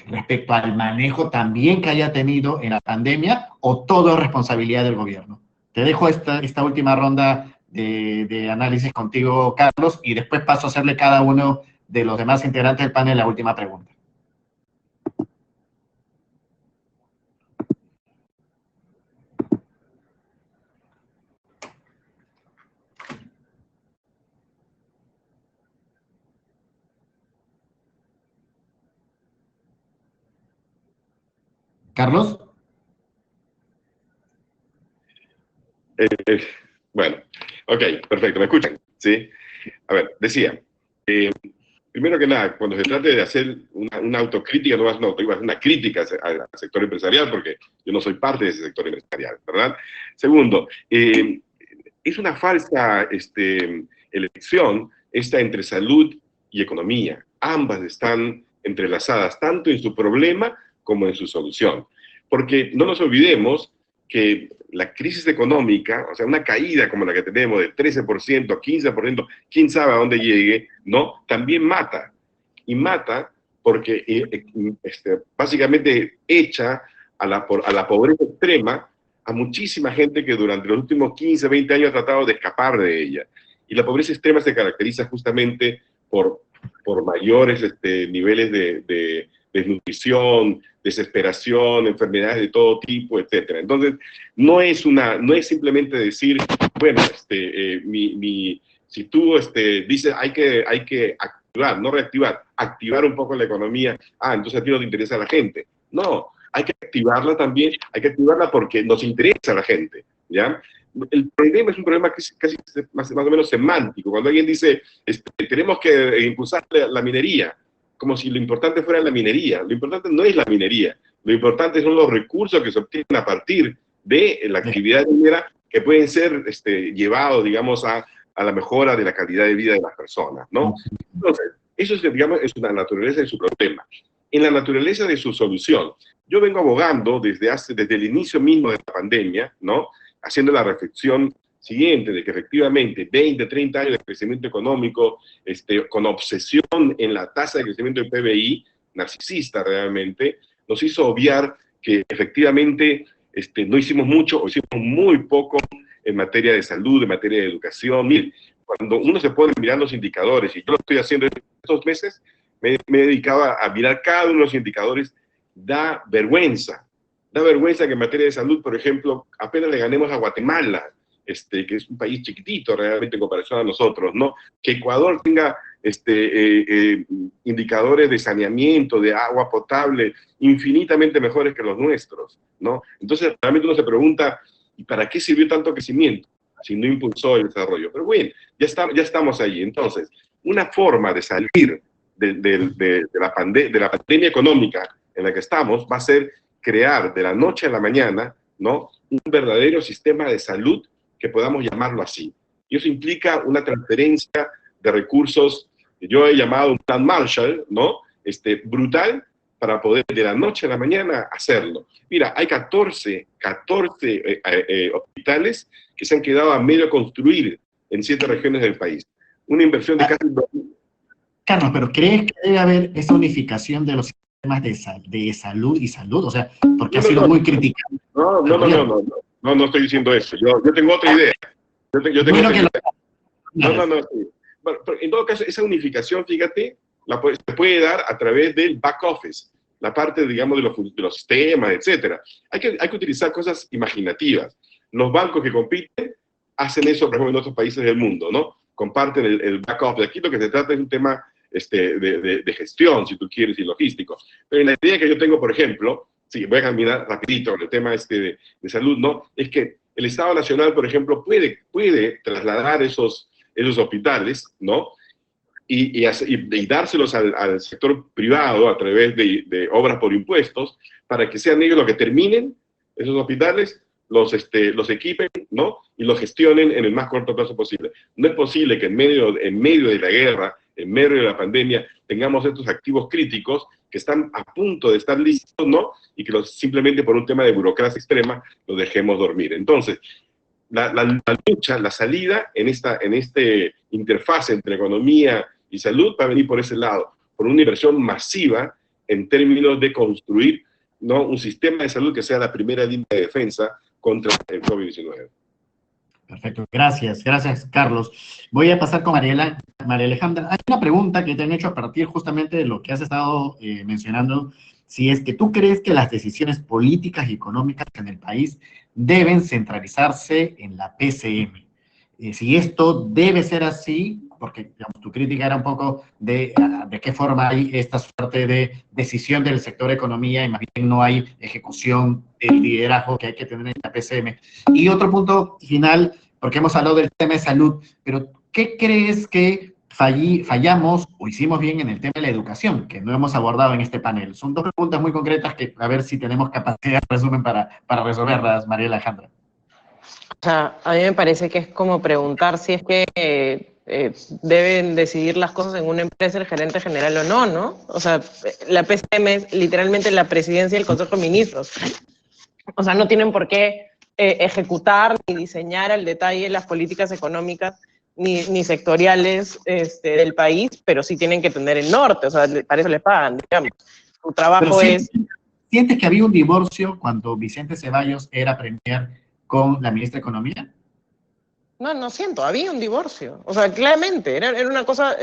respecto al manejo también que haya tenido en la pandemia, o todo es responsabilidad del gobierno? Te dejo esta última ronda de análisis contigo, Carlos, y después paso a hacerle cada uno de los demás integrantes del panel la última pregunta. ¿Carlos? Bueno, ok, perfecto, ¿me escuchan? Sí. A ver, decía, primero que nada, cuando se trate de hacer una autocrítica, no es una crítica al sector empresarial, porque yo no soy parte de ese sector empresarial, ¿verdad? Segundo, es una falsa elección esta entre salud y economía. Ambas están entrelazadas, tanto en su problema como en su solución. Porque no nos olvidemos que la crisis económica, o sea, una caída como la que tenemos de 13%, 15%, quién sabe a dónde llegue, ¿no? También mata. Y mata porque básicamente echa a la pobreza extrema a muchísima gente que durante los últimos 15, 20 años ha tratado de escapar de ella. Y la pobreza extrema se caracteriza justamente por mayores niveles de desnutrición, desesperación, enfermedades de todo tipo, etc. Entonces, no es simplemente decir, bueno, si tú dices hay que activar, no reactivar, activar un poco la economía, entonces a ti no te interesa la gente. No, hay que activarla también, hay que activarla porque nos interesa a la gente, ¿ya? El problema es un problema casi más o menos semántico. Cuando alguien dice, tenemos que impulsar la minería, como si lo importante fuera la minería. Lo importante no es la minería, lo importante son los recursos que se obtienen a partir de la actividad minera, que pueden ser llevados, digamos, a la mejora de la calidad de vida de las personas, ¿no? Entonces, eso es, digamos, es la naturaleza de su problema. En la naturaleza de su solución, yo vengo abogando desde el inicio mismo de la pandemia, ¿no? Haciendo la reflexión siguiente, de que efectivamente 20, 30 años de crecimiento económico, con obsesión en la tasa de crecimiento del PBI, narcisista realmente, nos hizo obviar que efectivamente no hicimos mucho o hicimos muy poco en materia de salud, en materia de educación. Miren, cuando uno se pone a mirar los indicadores, y yo lo estoy haciendo estos meses, me he dedicado a mirar cada uno de los indicadores, da vergüenza. Da vergüenza que en materia de salud, por ejemplo, apenas le ganemos a Guatemala, que es un país chiquitito realmente en comparación a nosotros, ¿no? Que Ecuador tenga indicadores de saneamiento, de agua potable, infinitamente mejores que los nuestros, ¿no? Entonces, realmente uno se pregunta, ¿y para qué sirvió tanto crecimiento si no impulsó el desarrollo? Pero bueno, ya estamos ahí. Entonces, una forma de salir de la pandemia económica en la que estamos va a ser crear de la noche a la mañana, ¿no?, un verdadero sistema de salud que podamos llamarlo así. Y eso implica una transferencia de recursos que yo he llamado un plan Marshall, ¿no?, brutal, para poder de la noche a la mañana hacerlo. Mira, hay 14 hospitales que se han quedado a medio construir en 7 regiones del país. Una inversión de casi... Carlos, ¿pero crees que debe haber esa unificación de los sistemas de salud y salud? O sea, porque ha sido muy criticado. No estoy diciendo eso. Yo tengo otra idea. Yo tengo otra idea. Sí. Bueno, pero en todo caso, esa unificación, fíjate, se puede dar a través del back office, la parte, digamos, de los sistemas, etc. Hay que utilizar cosas imaginativas. Los bancos que compiten hacen eso, por ejemplo, en otros países del mundo, ¿no? comparten el back office. Aquí lo que se trata es un tema de gestión, si tú quieres, y logístico. Pero en la idea que yo tengo, por ejemplo, sí, voy a caminar rapidito con el tema de salud, ¿no? Es que el Estado Nacional, por ejemplo, puede trasladar esos hospitales, ¿no? Y dárselos al sector privado a través de obras por impuestos, para que sean ellos los que terminen esos hospitales, los equipen, ¿no? Y los gestionen en el más corto plazo posible. No es posible que en medio de la guerra, en medio de la pandemia, tengamos estos activos críticos que están a punto de estar listos, ¿no? Y que simplemente por un tema de burocracia extrema los dejemos dormir. Entonces, la lucha, la salida en esta interfaz entre economía y salud va a venir por ese lado, por una inversión masiva en términos de construir, ¿no?, un sistema de salud que sea la primera línea de defensa contra el COVID-19. Perfecto, gracias Carlos. Voy a pasar con María Alejandra. Hay una pregunta que te han hecho a partir justamente de lo que has estado mencionando, si es que tú crees que las decisiones políticas y económicas en el país deben centralizarse en la PCM. Si esto debe ser así, porque digamos, tu crítica era un poco de qué forma hay esta suerte de decisión del sector economía y más bien no hay ejecución del liderazgo que hay que tener en la PCM. Y otro punto final, porque hemos hablado del tema de salud, pero ¿qué crees que fallamos o hicimos bien en el tema de la educación, que no hemos abordado en este panel? Son dos preguntas muy concretas que a ver si tenemos capacidad de resumen para resolverlas, María Alejandra. O sea, a mí me parece que es como preguntar si es que deben decidir las cosas en una empresa el gerente general o no, ¿no? O sea, la PCM es literalmente la presidencia y el Consejo de Ministros. O sea, no tienen por qué ejecutar ni diseñar al detalle las políticas económicas ni sectoriales del país, pero sí tienen que tener el norte, o sea, para eso les pagan, digamos. Su trabajo es... ¿Sientes que había un divorcio cuando Vicente Ceballos era premier con la ministra de Economía? No siento, había un divorcio. O sea, claramente, era una cosa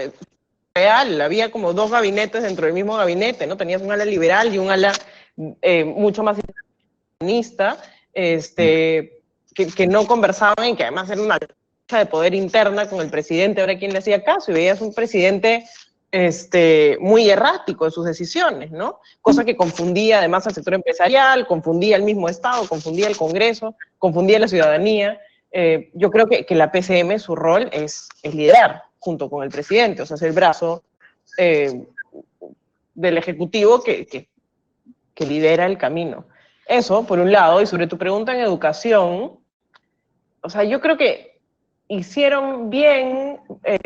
real. Había como dos gabinetes dentro del mismo gabinete, ¿no? Tenías un ala liberal y un ala mucho más comunista, que no conversaban y que además era una lucha de poder interna con el presidente, ahora quién le hacía caso, y veías un presidente muy errático en sus decisiones, ¿no? Cosa que confundía además al sector empresarial, confundía al mismo Estado, confundía al Congreso, confundía a la ciudadanía. Yo creo que la PCM, su rol es liderar junto con el presidente, o sea, es el brazo del Ejecutivo que lidera el camino. Eso, por un lado, y sobre tu pregunta en educación, o sea, yo creo que hicieron bien el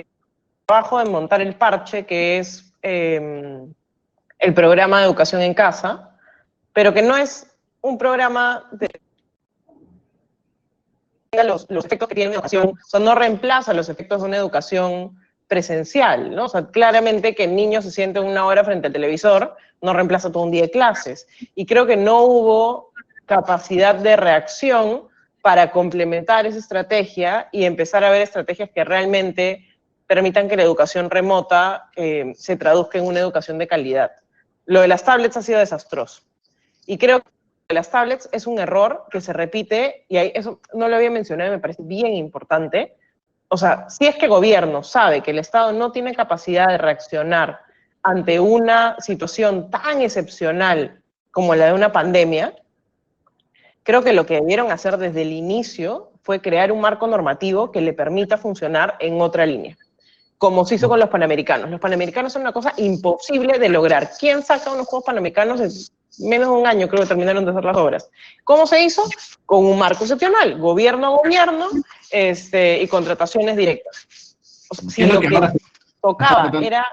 trabajo de montar el parche, que es el programa de educación en casa, pero que no es un programa de los efectos que tiene una educación, o sea, no reemplaza los efectos de una educación presencial, ¿no? O sea, claramente que el niño se siente una hora frente al televisor no reemplaza todo un día de clases. Y creo que no hubo capacidad de reacción para complementar esa estrategia y empezar a ver estrategias que realmente permitan que la educación remota se traduzca en una educación de calidad. Lo de las tablets ha sido desastroso. Y creo que las tablets es un error que se repite, y eso no lo había mencionado y me parece bien importante. O sea, si es que el gobierno sabe que el Estado no tiene capacidad de reaccionar ante una situación tan excepcional como la de una pandemia, creo que lo que debieron hacer desde el inicio fue crear un marco normativo que le permita funcionar en otra línea, como se hizo con los Panamericanos. Los Panamericanos son una cosa imposible de lograr. ¿Quién saca unos Juegos Panamericanos en menos de un año? Creo que terminaron de hacer las obras. ¿Cómo se hizo? Con un marco excepcional, gobierno a gobierno, y contrataciones directas. O sea, si lo que tocaba era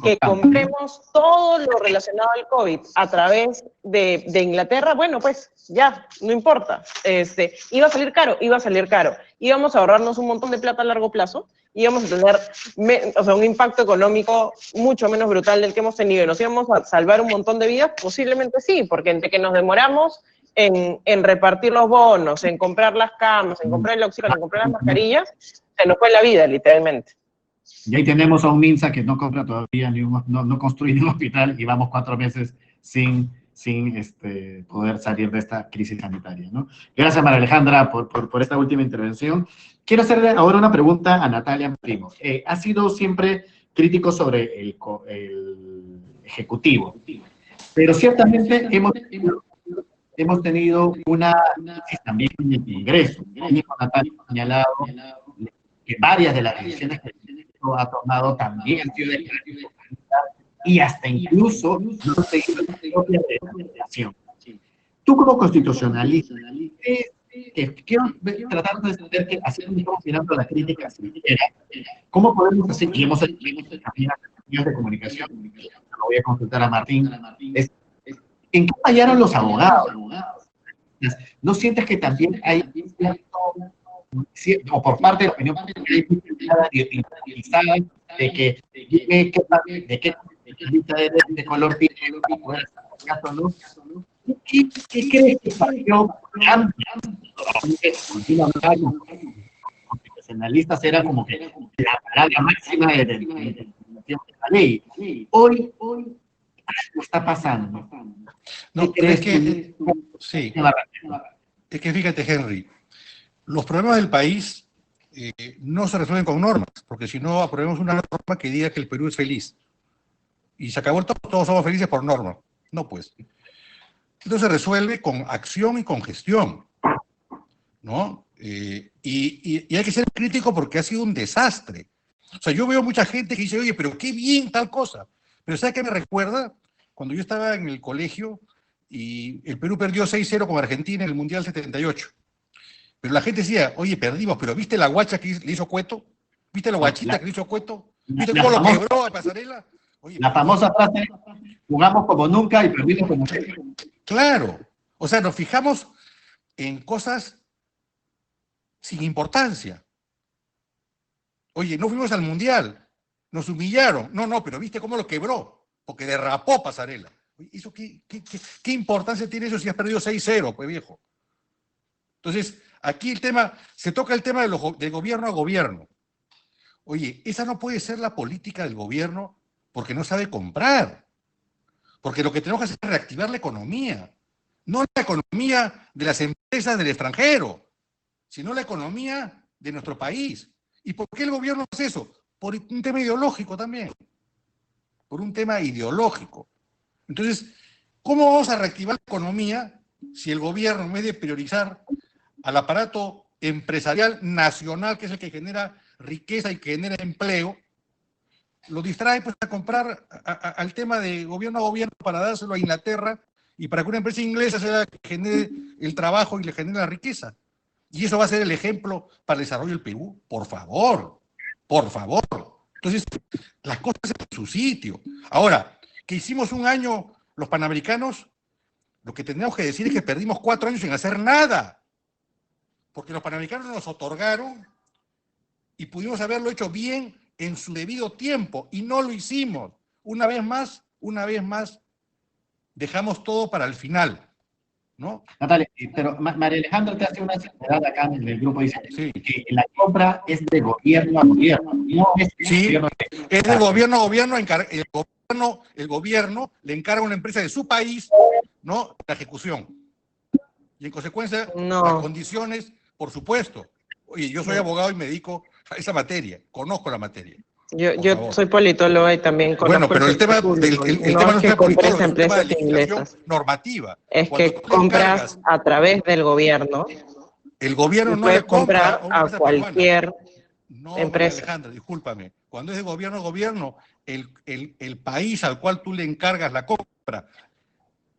que compremos todo lo relacionado al COVID a través de Inglaterra, bueno, pues ya, no importa. Iba a salir caro, íbamos a ahorrarnos un montón de plata a largo plazo, íbamos a tener un impacto económico mucho menos brutal del que hemos tenido, y nos íbamos a salvar un montón de vidas, posiblemente sí, porque entre que nos demoramos en repartir los bonos, en comprar las camas, en comprar el oxígeno, en comprar las mascarillas, se nos fue la vida, literalmente. Y ahí tenemos a un MINSA que no compra todavía, no construye ni un hospital, y vamos 4 meses sin sin poder salir de esta crisis sanitaria, ¿no? Gracias, María Alejandra, por esta última intervención. Quiero hacerle ahora una pregunta a Natalia Primo. Ha sido siempre crítico sobre el Ejecutivo, pero ciertamente hemos tenido una crisis también en el Congreso. Natalia ha señalado que varias de las decisiones que el Congreso ha tomado también han sido de y hasta incluso no han seguido la propia legislación. Tú como constitucionalista, quiero tratar de entender que así como estamos mirando la crítica sincera, ¿cómo podemos hacer? Y hemos hecho también medios de comunicación, lo voy a consultar a Martín, ¿en qué fallaron los abogados? ¿No sientes que también hay o por parte de la opinión pública de que de qué de color tiene para poder hacer caso, ¿no? ¿Qué crees que falló? Constitucionalistas era como que la palabra máxima de la ley. Hoy algo está pasando. No, es que, sí, es que fíjate, Henry, los problemas del país no se resuelven con normas, porque si no aprobemos una norma que diga que el Perú es feliz. Y se acabó el todo, todos somos felices por norma. No, pues. Entonces se resuelve con acción y con gestión, ¿no? Y hay que ser crítico porque ha sido un desastre. O sea, yo veo mucha gente que dice, oye, pero qué bien tal cosa. Pero ¿sabes qué me recuerda? Cuando yo estaba en el colegio y el Perú perdió 6-0 con Argentina en el Mundial 78. Pero la gente decía, oye, perdimos, pero ¿viste la guacha que le hizo Cueto? ¿Viste la guachita que le hizo Cueto? ¿Viste cómo lo quebró a Pasarela? Oye, la famosa frase, jugamos como nunca y perdimos como siempre. Claro, o sea, nos fijamos en cosas sin importancia. Oye, no fuimos al Mundial, nos humillaron. No, pero ¿viste cómo lo quebró? Porque derrapó Pasarela. ¿Eso qué importancia tiene eso si has perdido 6-0, pues viejo? Entonces, aquí se toca el tema del gobierno a gobierno. Oye, esa no puede ser la política del gobierno porque no sabe comprar. Porque lo que tenemos que hacer es reactivar la economía. No la economía de las empresas del extranjero, sino la economía de nuestro país. ¿Y por qué el gobierno hace eso? Por un tema ideológico también. Por un tema ideológico. Entonces, ¿cómo vamos a reactivar la economía si el gobierno, en vez de priorizar al aparato empresarial nacional, que es el que genera riqueza y que genera empleo, lo distrae pues a comprar al tema de gobierno a gobierno para dárselo a Inglaterra y para que una empresa inglesa sea la que genere el trabajo y le genere la riqueza? Y eso va a ser el ejemplo para el desarrollo del Perú. Por favor, por favor. Entonces, las cosas en su sitio. Ahora, que hicimos un año los panamericanos, lo que tenemos que decir es que perdimos 4 años sin hacer nada. Porque los panamericanos nos otorgaron y pudimos haberlo hecho bien en su debido tiempo, y no lo hicimos. Una vez más, dejamos todo para el final, ¿no? Natalia, pero María Alejandra te hace una salvedad acá en el grupo, dice sí, que la compra es de gobierno a gobierno, no es de sí, gobierno es de gobierno a gobierno, el gobierno le encarga a una empresa de su país, ¿no?, la ejecución. Y en consecuencia, las condiciones, por supuesto. Oye, yo soy abogado y me dedico a esa materia, conozco la materia. Yo soy politóloga y también conozco. Bueno, pero el tema no es que compres empresas inglesas normativa. Es que compras a través del gobierno. El gobierno no puedes le compra comprar a cualquier empresa. Alejandra, discúlpame. Cuando es de gobierno a gobierno, el país al cual tú le encargas la compra,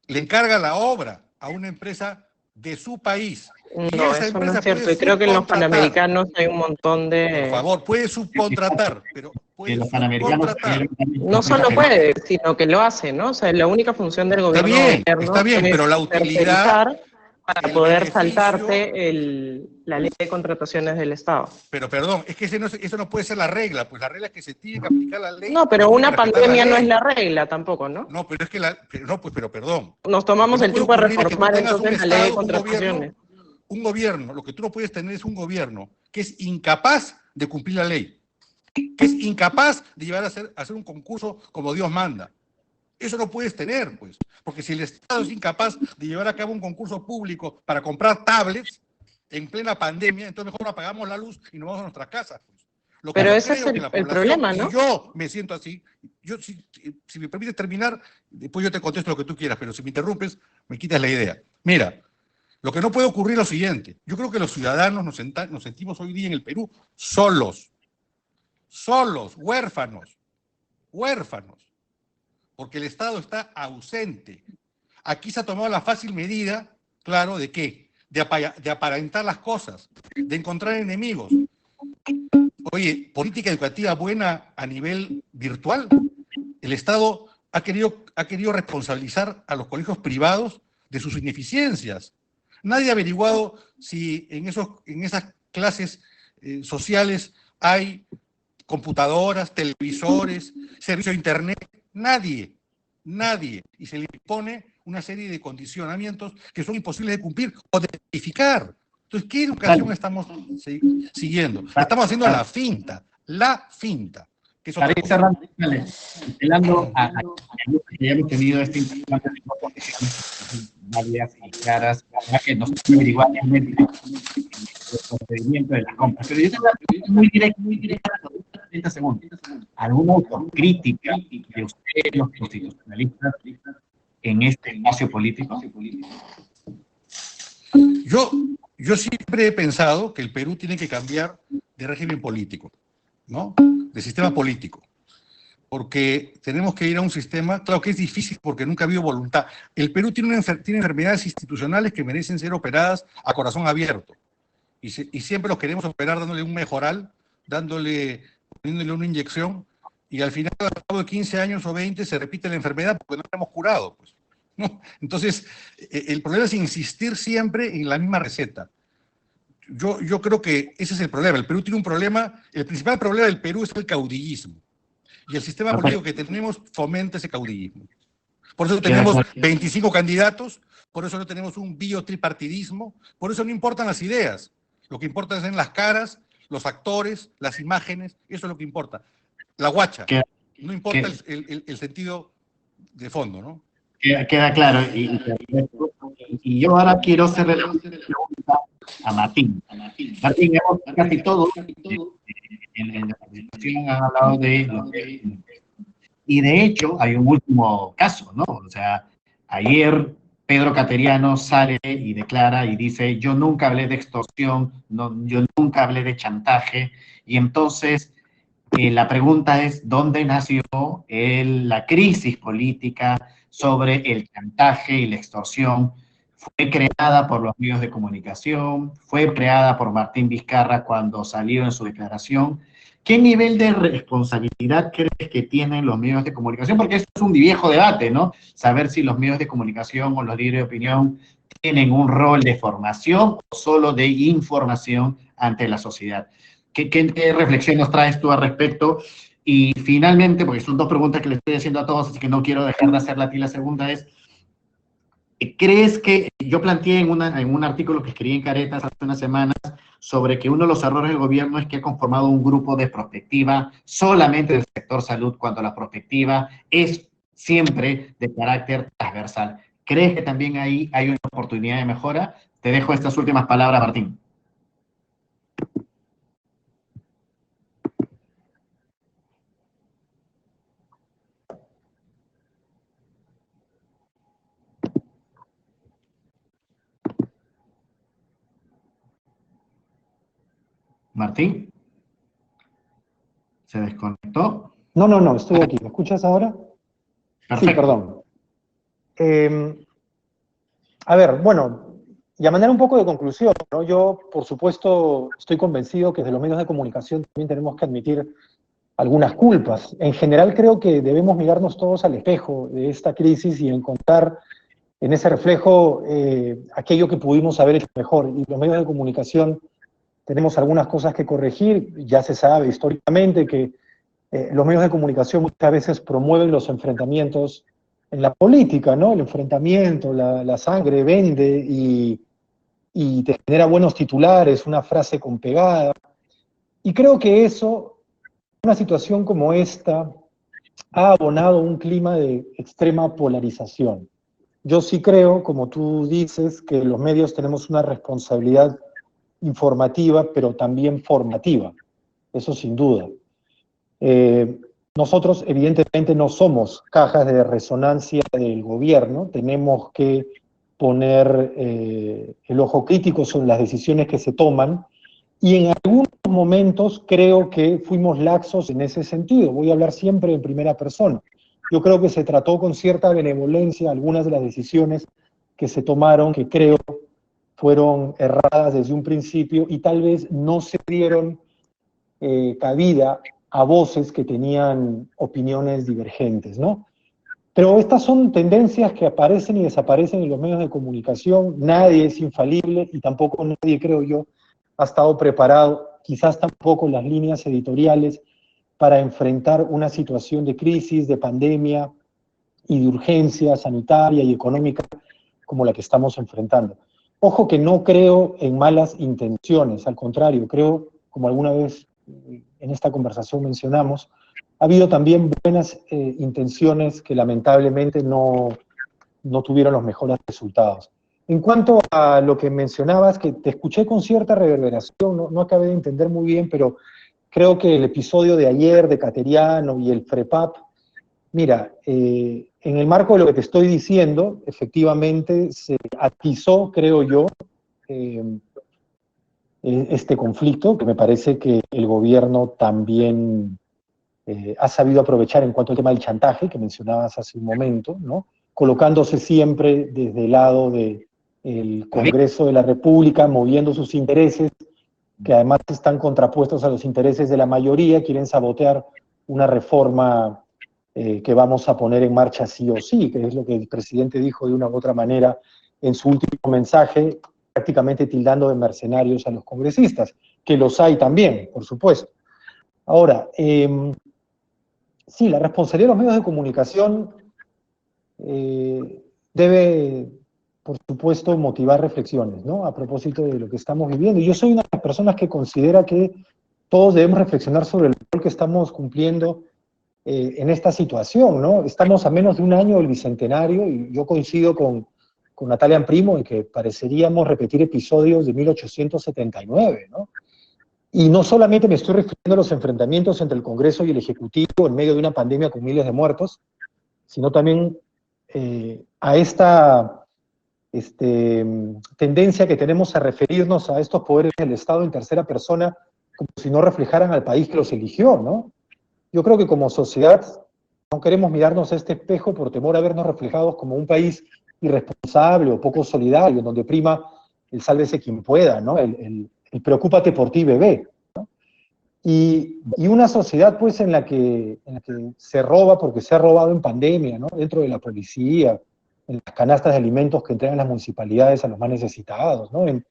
le encarga la obra a una empresa de su país. No, eso no es cierto. Y creo que en los panamericanos hay un montón de... Por favor, puede subcontratar, pero puede los panamericanos no solo puede, sino que lo hace, ¿no? O sea, la única función del gobierno está bien, pero la utilidad... para poder saltarte la ley de contrataciones del Estado. Pero perdón, es que eso no puede ser la regla, pues la regla es que se tiene que aplicar la ley. No, pero una pandemia no es la regla tampoco, ¿no? No, pero es que pero perdón. Nos tomamos el tiempo de reformar entonces la ley de contrataciones. Un gobierno, lo que tú no puedes tener es un gobierno que es incapaz de cumplir la ley, que es incapaz de llevar a hacer un concurso como Dios manda. Eso no puedes tener, pues. Porque si el Estado es incapaz de llevar a cabo un concurso público para comprar tablets en plena pandemia, entonces mejor apagamos la luz y nos vamos a nuestras casas, pues. Lo que Pero yo ese es creo que la el población, problema, ¿no? y yo me siento así, yo, si me permites terminar, después yo te contesto lo que tú quieras, pero si me interrumpes, me quitas la idea. Mira, lo que no puede ocurrir es lo siguiente. Yo creo que los ciudadanos nos sentimos hoy día en el Perú solos, huérfanos, porque el Estado está ausente. Aquí se ha tomado la fácil medida, claro, ¿de qué? De aparentar las cosas, de encontrar enemigos. Oye, política educativa buena a nivel virtual. El Estado ha querido responsabilizar a los colegios privados de sus ineficiencias. Nadie ha averiguado si en esas clases sociales hay computadoras, televisores, servicio de internet. Nadie. Y se le impone una serie de condicionamientos que son imposibles de cumplir o de verificar. Entonces, ¿qué educación estamos siguiendo? Estamos haciendo la finta. Que es otra cosa. Cerrando, apelando a que ya hemos tenido esta importante varias y claras, para que nos averiguar realmente el procedimiento de las compras. Pero yo tengo una pregunta muy directa, 30 segundos. ¿Alguna autocrítica de ustedes, los constitucionalistas, en este espacio político? Yo siempre he pensado que el Perú tiene que cambiar de régimen político, ¿no? De sistema político. Porque tenemos que ir a un sistema, claro que es difícil porque nunca ha habido voluntad. El Perú tiene enfermedades institucionales que merecen ser operadas a corazón abierto. Y siempre los queremos operar dándole un mejoral, poniéndole una inyección, y al final, al cabo de 15 años o 20, se repite la enfermedad porque no la hemos curado, pues, ¿no? Entonces, el problema es insistir siempre en la misma receta. Yo creo que ese es el problema. El Perú tiene un problema, el principal problema del Perú es el caudillismo. Y el sistema político que tenemos fomenta ese caudillismo. Por eso tenemos 25 candidatos, por eso no tenemos un biotripartidismo, por eso no importan las ideas. Lo que importa es las caras, los actores, las imágenes, eso es lo que importa. La guacha. No importa el sentido de fondo, ¿no? Queda claro. Y yo ahora quiero hacerle la pregunta a Martín. Martín, hemos casi todos en la presentación han hablado de... Y de hecho, hay un último caso, ¿no? O sea, ayer Pedro Cateriano sale y declara y dice, yo nunca hablé de extorsión, yo nunca hablé de chantaje, y entonces la pregunta es, ¿dónde nació la crisis política sobre el chantaje y la extorsión? Fue creada por los medios de comunicación, fue creada por Martín Vizcarra cuando salió en su declaración. ¿Qué nivel de responsabilidad crees que tienen los medios de comunicación? Porque esto es un viejo debate, ¿no? Saber si los medios de comunicación o los diarios de opinión tienen un rol de formación o solo de información ante la sociedad. ¿Qué reflexión nos traes tú al respecto? Y finalmente, porque son dos preguntas que le estoy haciendo a todos, así que no quiero dejar de hacerla a ti, la segunda es, ¿crees que, yo planteé en un artículo que escribí en Caretas hace unas semanas, sobre que uno de los errores del gobierno es que ha conformado un grupo de prospectiva solamente del sector salud, cuando la prospectiva es siempre de carácter transversal? ¿Crees que también ahí hay una oportunidad de mejora? Te dejo estas últimas palabras, Martín. Martín, ¿se desconectó? No, estoy aquí. ¿Me escuchas ahora? Perfecto. Sí, perdón. A ver, bueno, y a manera un poco de conclusión, ¿no? Yo, por supuesto, estoy convencido que desde los medios de comunicación también tenemos que admitir algunas culpas. En general creo que debemos mirarnos todos al espejo de esta crisis y encontrar en ese reflejo aquello que pudimos haber hecho mejor. Y los medios de comunicación tenemos algunas cosas que corregir. Ya se sabe históricamente que los medios de comunicación muchas veces promueven los enfrentamientos en la política, ¿no? El enfrentamiento, la sangre vende y te genera buenos titulares, una frase con pegada. Y creo que eso, una situación como esta, ha abonado un clima de extrema polarización. Yo sí creo, como tú dices, que los medios tenemos una responsabilidad informativa, pero también formativa, eso sin duda. Nosotros evidentemente no somos cajas de resonancia del gobierno, tenemos que poner el ojo crítico sobre las decisiones que se toman, y en algunos momentos creo que fuimos laxos en ese sentido. Voy a hablar siempre en primera persona. Yo creo que se trató con cierta benevolencia algunas de las decisiones que se tomaron, que creo fueron erradas desde un principio y tal vez no se dieron cabida a voces que tenían opiniones divergentes, ¿no? Pero estas son tendencias que aparecen y desaparecen en los medios de comunicación. Nadie es infalible y tampoco nadie, creo yo, ha estado preparado, quizás tampoco las líneas editoriales, para enfrentar una situación de crisis, de pandemia y de urgencia sanitaria y económica como la que estamos enfrentando. Ojo que no creo en malas intenciones, al contrario, creo, como alguna vez en esta conversación mencionamos, ha habido también buenas intenciones que lamentablemente no tuvieron los mejores resultados. En cuanto a lo que mencionabas, que te escuché con cierta reverberación, no acabé de entender muy bien, pero creo que el episodio de ayer de Cateriano y el FREPAP, mira, en el marco de lo que te estoy diciendo, efectivamente se atizó, creo yo, este conflicto, que me parece que el gobierno también ha sabido aprovechar en cuanto al tema del chantaje, que mencionabas hace un momento, ¿no? Colocándose siempre desde el lado del Congreso de la República, moviendo sus intereses, que además están contrapuestos a los intereses de la mayoría, quieren sabotear una reforma que vamos a poner en marcha sí o sí, que es lo que el presidente dijo de una u otra manera en su último mensaje, prácticamente tildando de mercenarios a los congresistas, que los hay también, por supuesto. Ahora, sí, la responsabilidad de los medios de comunicación debe, por supuesto, motivar reflexiones, ¿no? A propósito de lo que estamos viviendo. Yo soy una de las personas que considera que todos debemos reflexionar sobre el rol que estamos cumpliendo en esta situación, ¿no? Estamos a menos de un año del Bicentenario y yo coincido con Natalia Primo en que pareceríamos repetir episodios de 1879, ¿no? Y no solamente me estoy refiriendo a los enfrentamientos entre el Congreso y el Ejecutivo en medio de una pandemia con miles de muertos, sino también a esta tendencia que tenemos a referirnos a estos poderes del Estado en tercera persona como si no reflejaran al país que los eligió, ¿no? Yo creo que como sociedad no queremos mirarnos a este espejo por temor a vernos reflejados como un país irresponsable o poco solidario, en donde prima el sálvese quien pueda, ¿no? El preocúpate por ti, bebé, ¿no? Y una sociedad, pues, en la que se roba porque se ha robado en pandemia, ¿no? Dentro de la policía, en las canastas de alimentos que entregan las municipalidades a los más necesitados, ¿no? En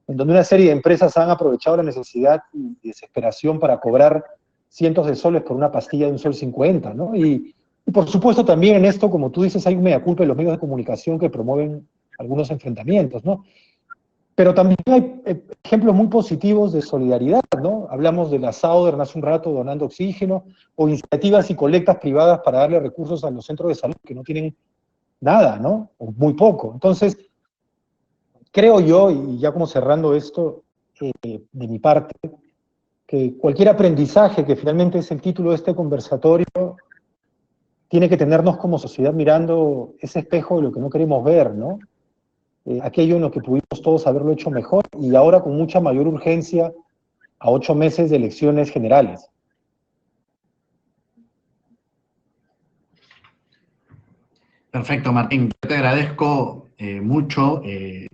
donde una serie de empresas han aprovechado la necesidad y desesperación para cobrar cientos de soles por una pastilla de $1.50, ¿no? Y por supuesto también en esto, como tú dices, hay un mea culpa de los medios de comunicación que promueven algunos enfrentamientos, ¿no? Pero también hay ejemplos muy positivos de solidaridad, ¿no? Hablamos de la Sauder hace un rato donando oxígeno, o iniciativas y colectas privadas para darle recursos a los centros de salud que no tienen nada, ¿no? O muy poco. Entonces, creo yo, y ya como cerrando esto, de mi parte, que cualquier aprendizaje, que finalmente es el título de este conversatorio, tiene que tenernos como sociedad mirando ese espejo de lo que no queremos ver, ¿no? Aquello en lo que pudimos todos haberlo hecho mejor y ahora con mucha mayor urgencia a 8 meses de elecciones generales. Perfecto, Martín. Yo te agradezco mucho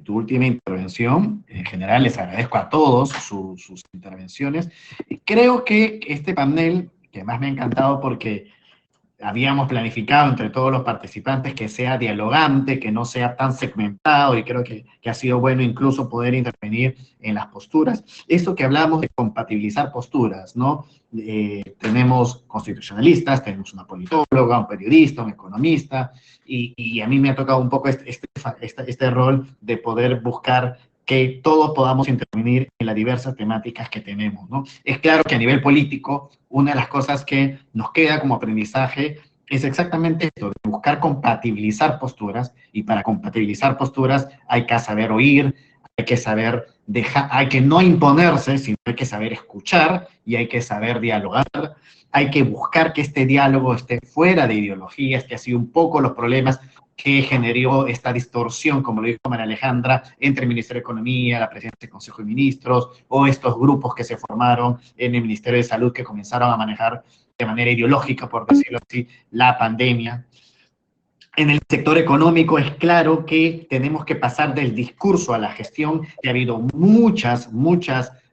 tu última intervención. En general, les agradezco a todos sus intervenciones. Creo que este panel, que además me ha encantado porque habíamos planificado entre todos los participantes que sea dialogante, que no sea tan segmentado, y creo que ha sido bueno incluso poder intervenir en las posturas. Esto que hablamos de compatibilizar posturas, ¿no? Tenemos constitucionalistas, tenemos una politóloga, un periodista, un economista, y a mí me ha tocado un poco este rol de poder buscar que todos podamos intervenir en las diversas temáticas que tenemos, ¿no? Es claro que a nivel político, una de las cosas que nos queda como aprendizaje es exactamente esto, de buscar compatibilizar posturas, y para compatibilizar posturas hay que saber oír, hay que saber dejar, hay que no imponerse, sino hay que saber escuchar y hay que saber dialogar. Hay que buscar que este diálogo esté fuera de ideologías, que ha sido un poco los problemas que generó esta distorsión, como lo dijo María Alejandra, entre el Ministerio de Economía, la Presidencia del Consejo de Ministros, o estos grupos que se formaron en el Ministerio de Salud que comenzaron a manejar de manera ideológica, por decirlo así, la pandemia. En el sector económico es claro que tenemos que pasar del discurso a la gestión, que ha habido muchas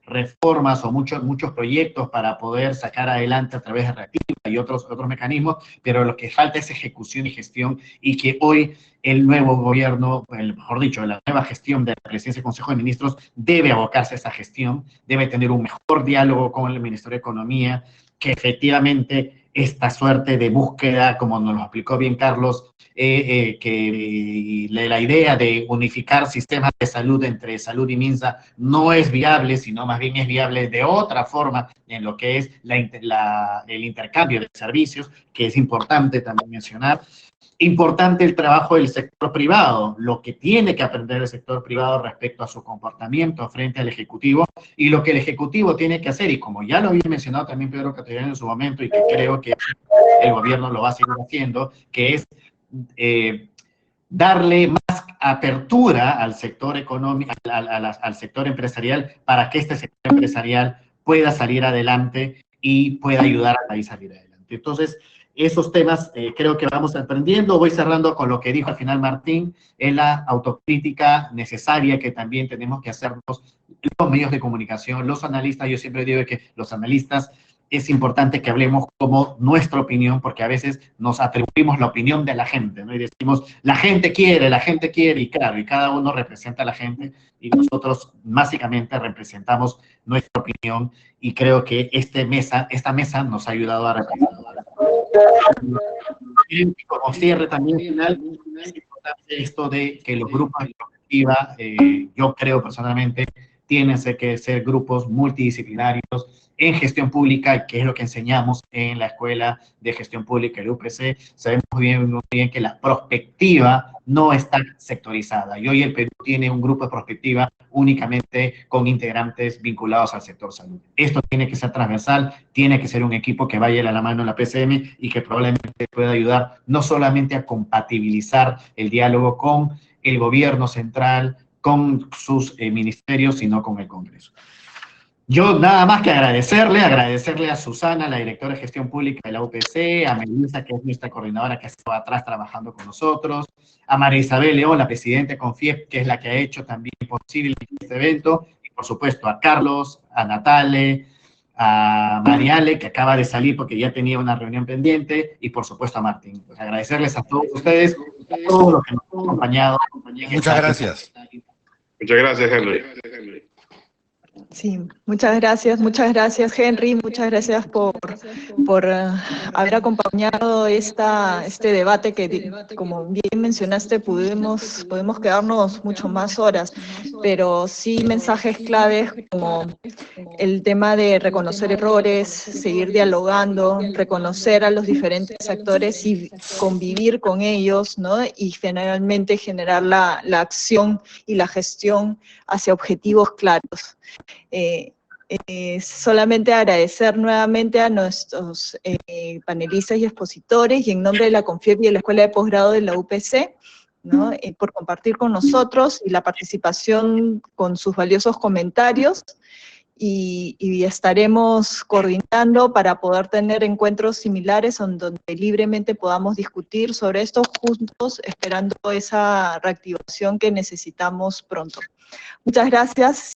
reformas o muchos proyectos para poder sacar adelante a través de reactiva y otros mecanismos, pero lo que falta es ejecución y gestión, y que hoy el nuevo gobierno, mejor dicho, la nueva gestión de la Presidencia del Consejo de Ministros debe abocarse a esa gestión, debe tener un mejor diálogo con el Ministerio de Economía, que efectivamente esta suerte de búsqueda, como nos lo explicó bien Carlos, que la idea de unificar sistemas de salud entre salud y MINSA no es viable, sino más bien es viable de otra forma en lo que es el intercambio de servicios, que es importante también mencionar. Importante el trabajo del sector privado, lo que tiene que aprender el sector privado respecto a su comportamiento frente al Ejecutivo, y lo que el Ejecutivo tiene que hacer, y como ya lo había mencionado también Pedro Castellano en su momento, y que creo que el gobierno lo va a seguir haciendo, que es darle más apertura al sector económico, al sector empresarial, para que este sector empresarial pueda salir adelante y pueda ayudar al país a salir adelante. Entonces, esos temas creo que vamos aprendiendo. Voy cerrando con lo que dijo al final Martín, en la autocrítica necesaria que también tenemos que hacernos los medios de comunicación, los analistas. Yo siempre digo que los analistas es importante que hablemos como nuestra opinión, porque a veces nos atribuimos la opinión de la gente, ¿no? Y decimos, la gente quiere, y claro, y cada uno representa a la gente, y nosotros básicamente representamos nuestra opinión, y creo que esta mesa nos ha ayudado a representar. Y como cierre también final, es importante esto de que los grupos de perspectiva, yo creo personalmente, tienen que ser grupos multidisciplinarios en gestión pública, que es lo que enseñamos en la Escuela de Gestión Pública, el UPC. Sabemos muy bien que la prospectiva no está sectorizada, y hoy el Perú tiene un grupo de prospectiva únicamente con integrantes vinculados al sector salud. Esto tiene que ser transversal, tiene que ser un equipo que vaya a la mano en la PCM y que probablemente pueda ayudar no solamente a compatibilizar el diálogo con el gobierno central, con sus ministerios, sino con el Congreso. Yo nada más que agradecerle a Susana, la directora de Gestión Pública de la UPC, a Melissa, que es nuestra coordinadora, que ha estado atrás trabajando con nosotros, a María Isabel León, la presidenta de CONFIEP, que es la que ha hecho también posible este evento, y por supuesto a Carlos, a Natale, a Mariale, que acaba de salir porque ya tenía una reunión pendiente, y por supuesto a Martín. Pues agradecerles a todos ustedes, a todos los que nos han acompañado. Muchas gracias. Muchas gracias, Henry. Sí, muchas gracias Henry, muchas gracias por haber acompañado este debate que, como bien mencionaste, podemos quedarnos mucho más horas, pero sí mensajes claves como el tema de reconocer errores, seguir dialogando, reconocer a los diferentes actores y convivir con ellos, ¿no? Y generalmente generar la acción y la gestión hacia objetivos claros. Solamente agradecer nuevamente a nuestros panelistas y expositores, y en nombre de la CONFIEP y de la Escuela de Posgrado de la UPC, ¿no? Por compartir con nosotros y la participación con sus valiosos comentarios, y estaremos coordinando para poder tener encuentros similares donde libremente podamos discutir sobre esto juntos, esperando esa reactivación que necesitamos pronto. Muchas gracias.